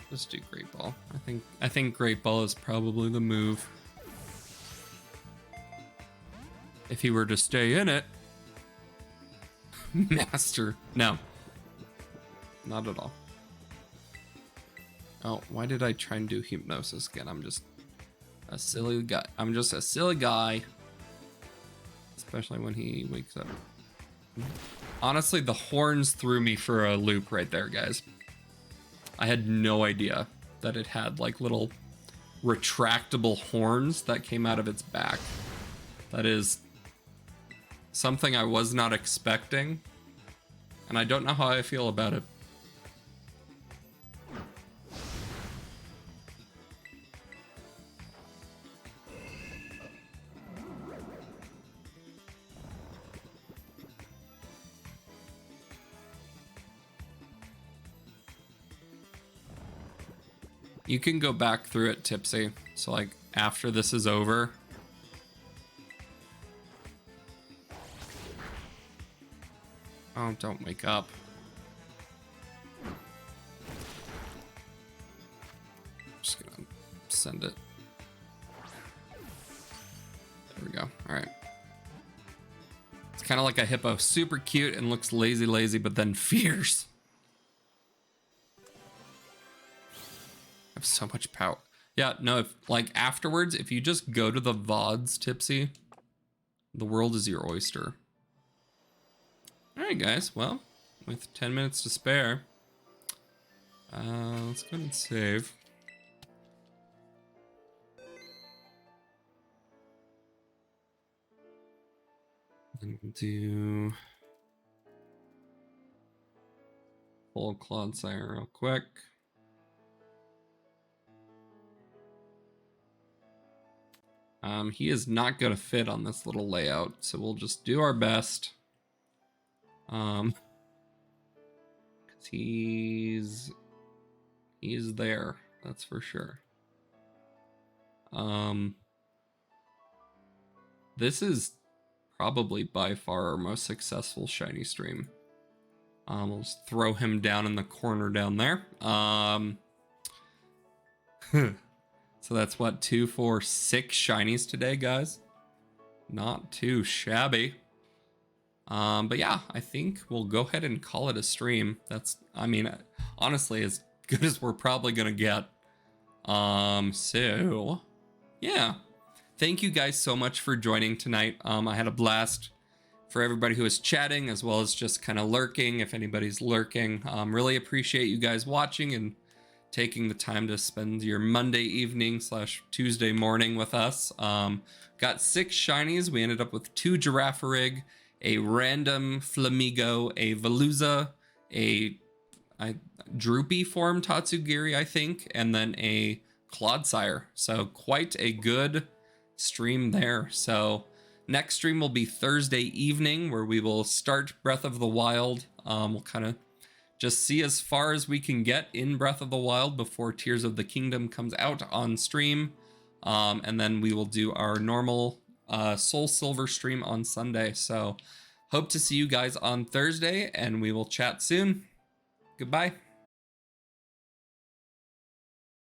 Just do Great Ball. I think Great Ball is probably the move. If he were to stay in it. Master. No. Not at all. Oh, why did I try and do Hypnosis again? I'm just a silly guy. I'm just a silly guy. Especially when he wakes up. Honestly, the horns threw me for a loop right there, guys. I had no idea that it had like little retractable horns that came out of its back. That is something I was not expecting, and I don't know how I feel about it. You can go back through it, Tipsy. So like after this is over. Oh, don't wake up. I'm just gonna send it. There we go. All right. It's kind of like a hippo. Super cute and looks lazy, but then fierce. I have so much power. Yeah, no, if like afterwards, if you just go to the VODs, Tipsy, the world is your oyster. All right, guys. Well, with 10 minutes to spare, let's go ahead and save. And we'll do full Clodsire real quick. He is not going to fit on this little layout, so we'll just do our best. Because he's there, that's for sure. This is probably by far our most successful shiny stream. We'll just throw him down in the corner down there. So that's what, 2, 4, 6 shinies today, guys. Not too shabby. But yeah, I think we'll go ahead and call it a stream. That's, I mean, honestly, as good as we're probably gonna get. So yeah, thank you guys so much for joining tonight. I had a blast. For everybody who is chatting as well as just kind of lurking, if anybody's lurking, really appreciate you guys watching and taking the time to spend your Monday evening / Tuesday morning with us. Got 6 shinies. We ended up with 2 Girafarig, a random Flamigo, a Veluza, a droopy form Tatsugiri, I think, and then a Clodsire. So quite a good stream there. So next stream will be Thursday evening, where we will start Breath of the Wild. We'll kind of just see as far as we can get in Breath of the Wild before Tears of the Kingdom comes out on stream. And then we will do our normal Soul Silver stream on Sunday. So Hope to see you guys on Thursday, and we will chat soon. Goodbye.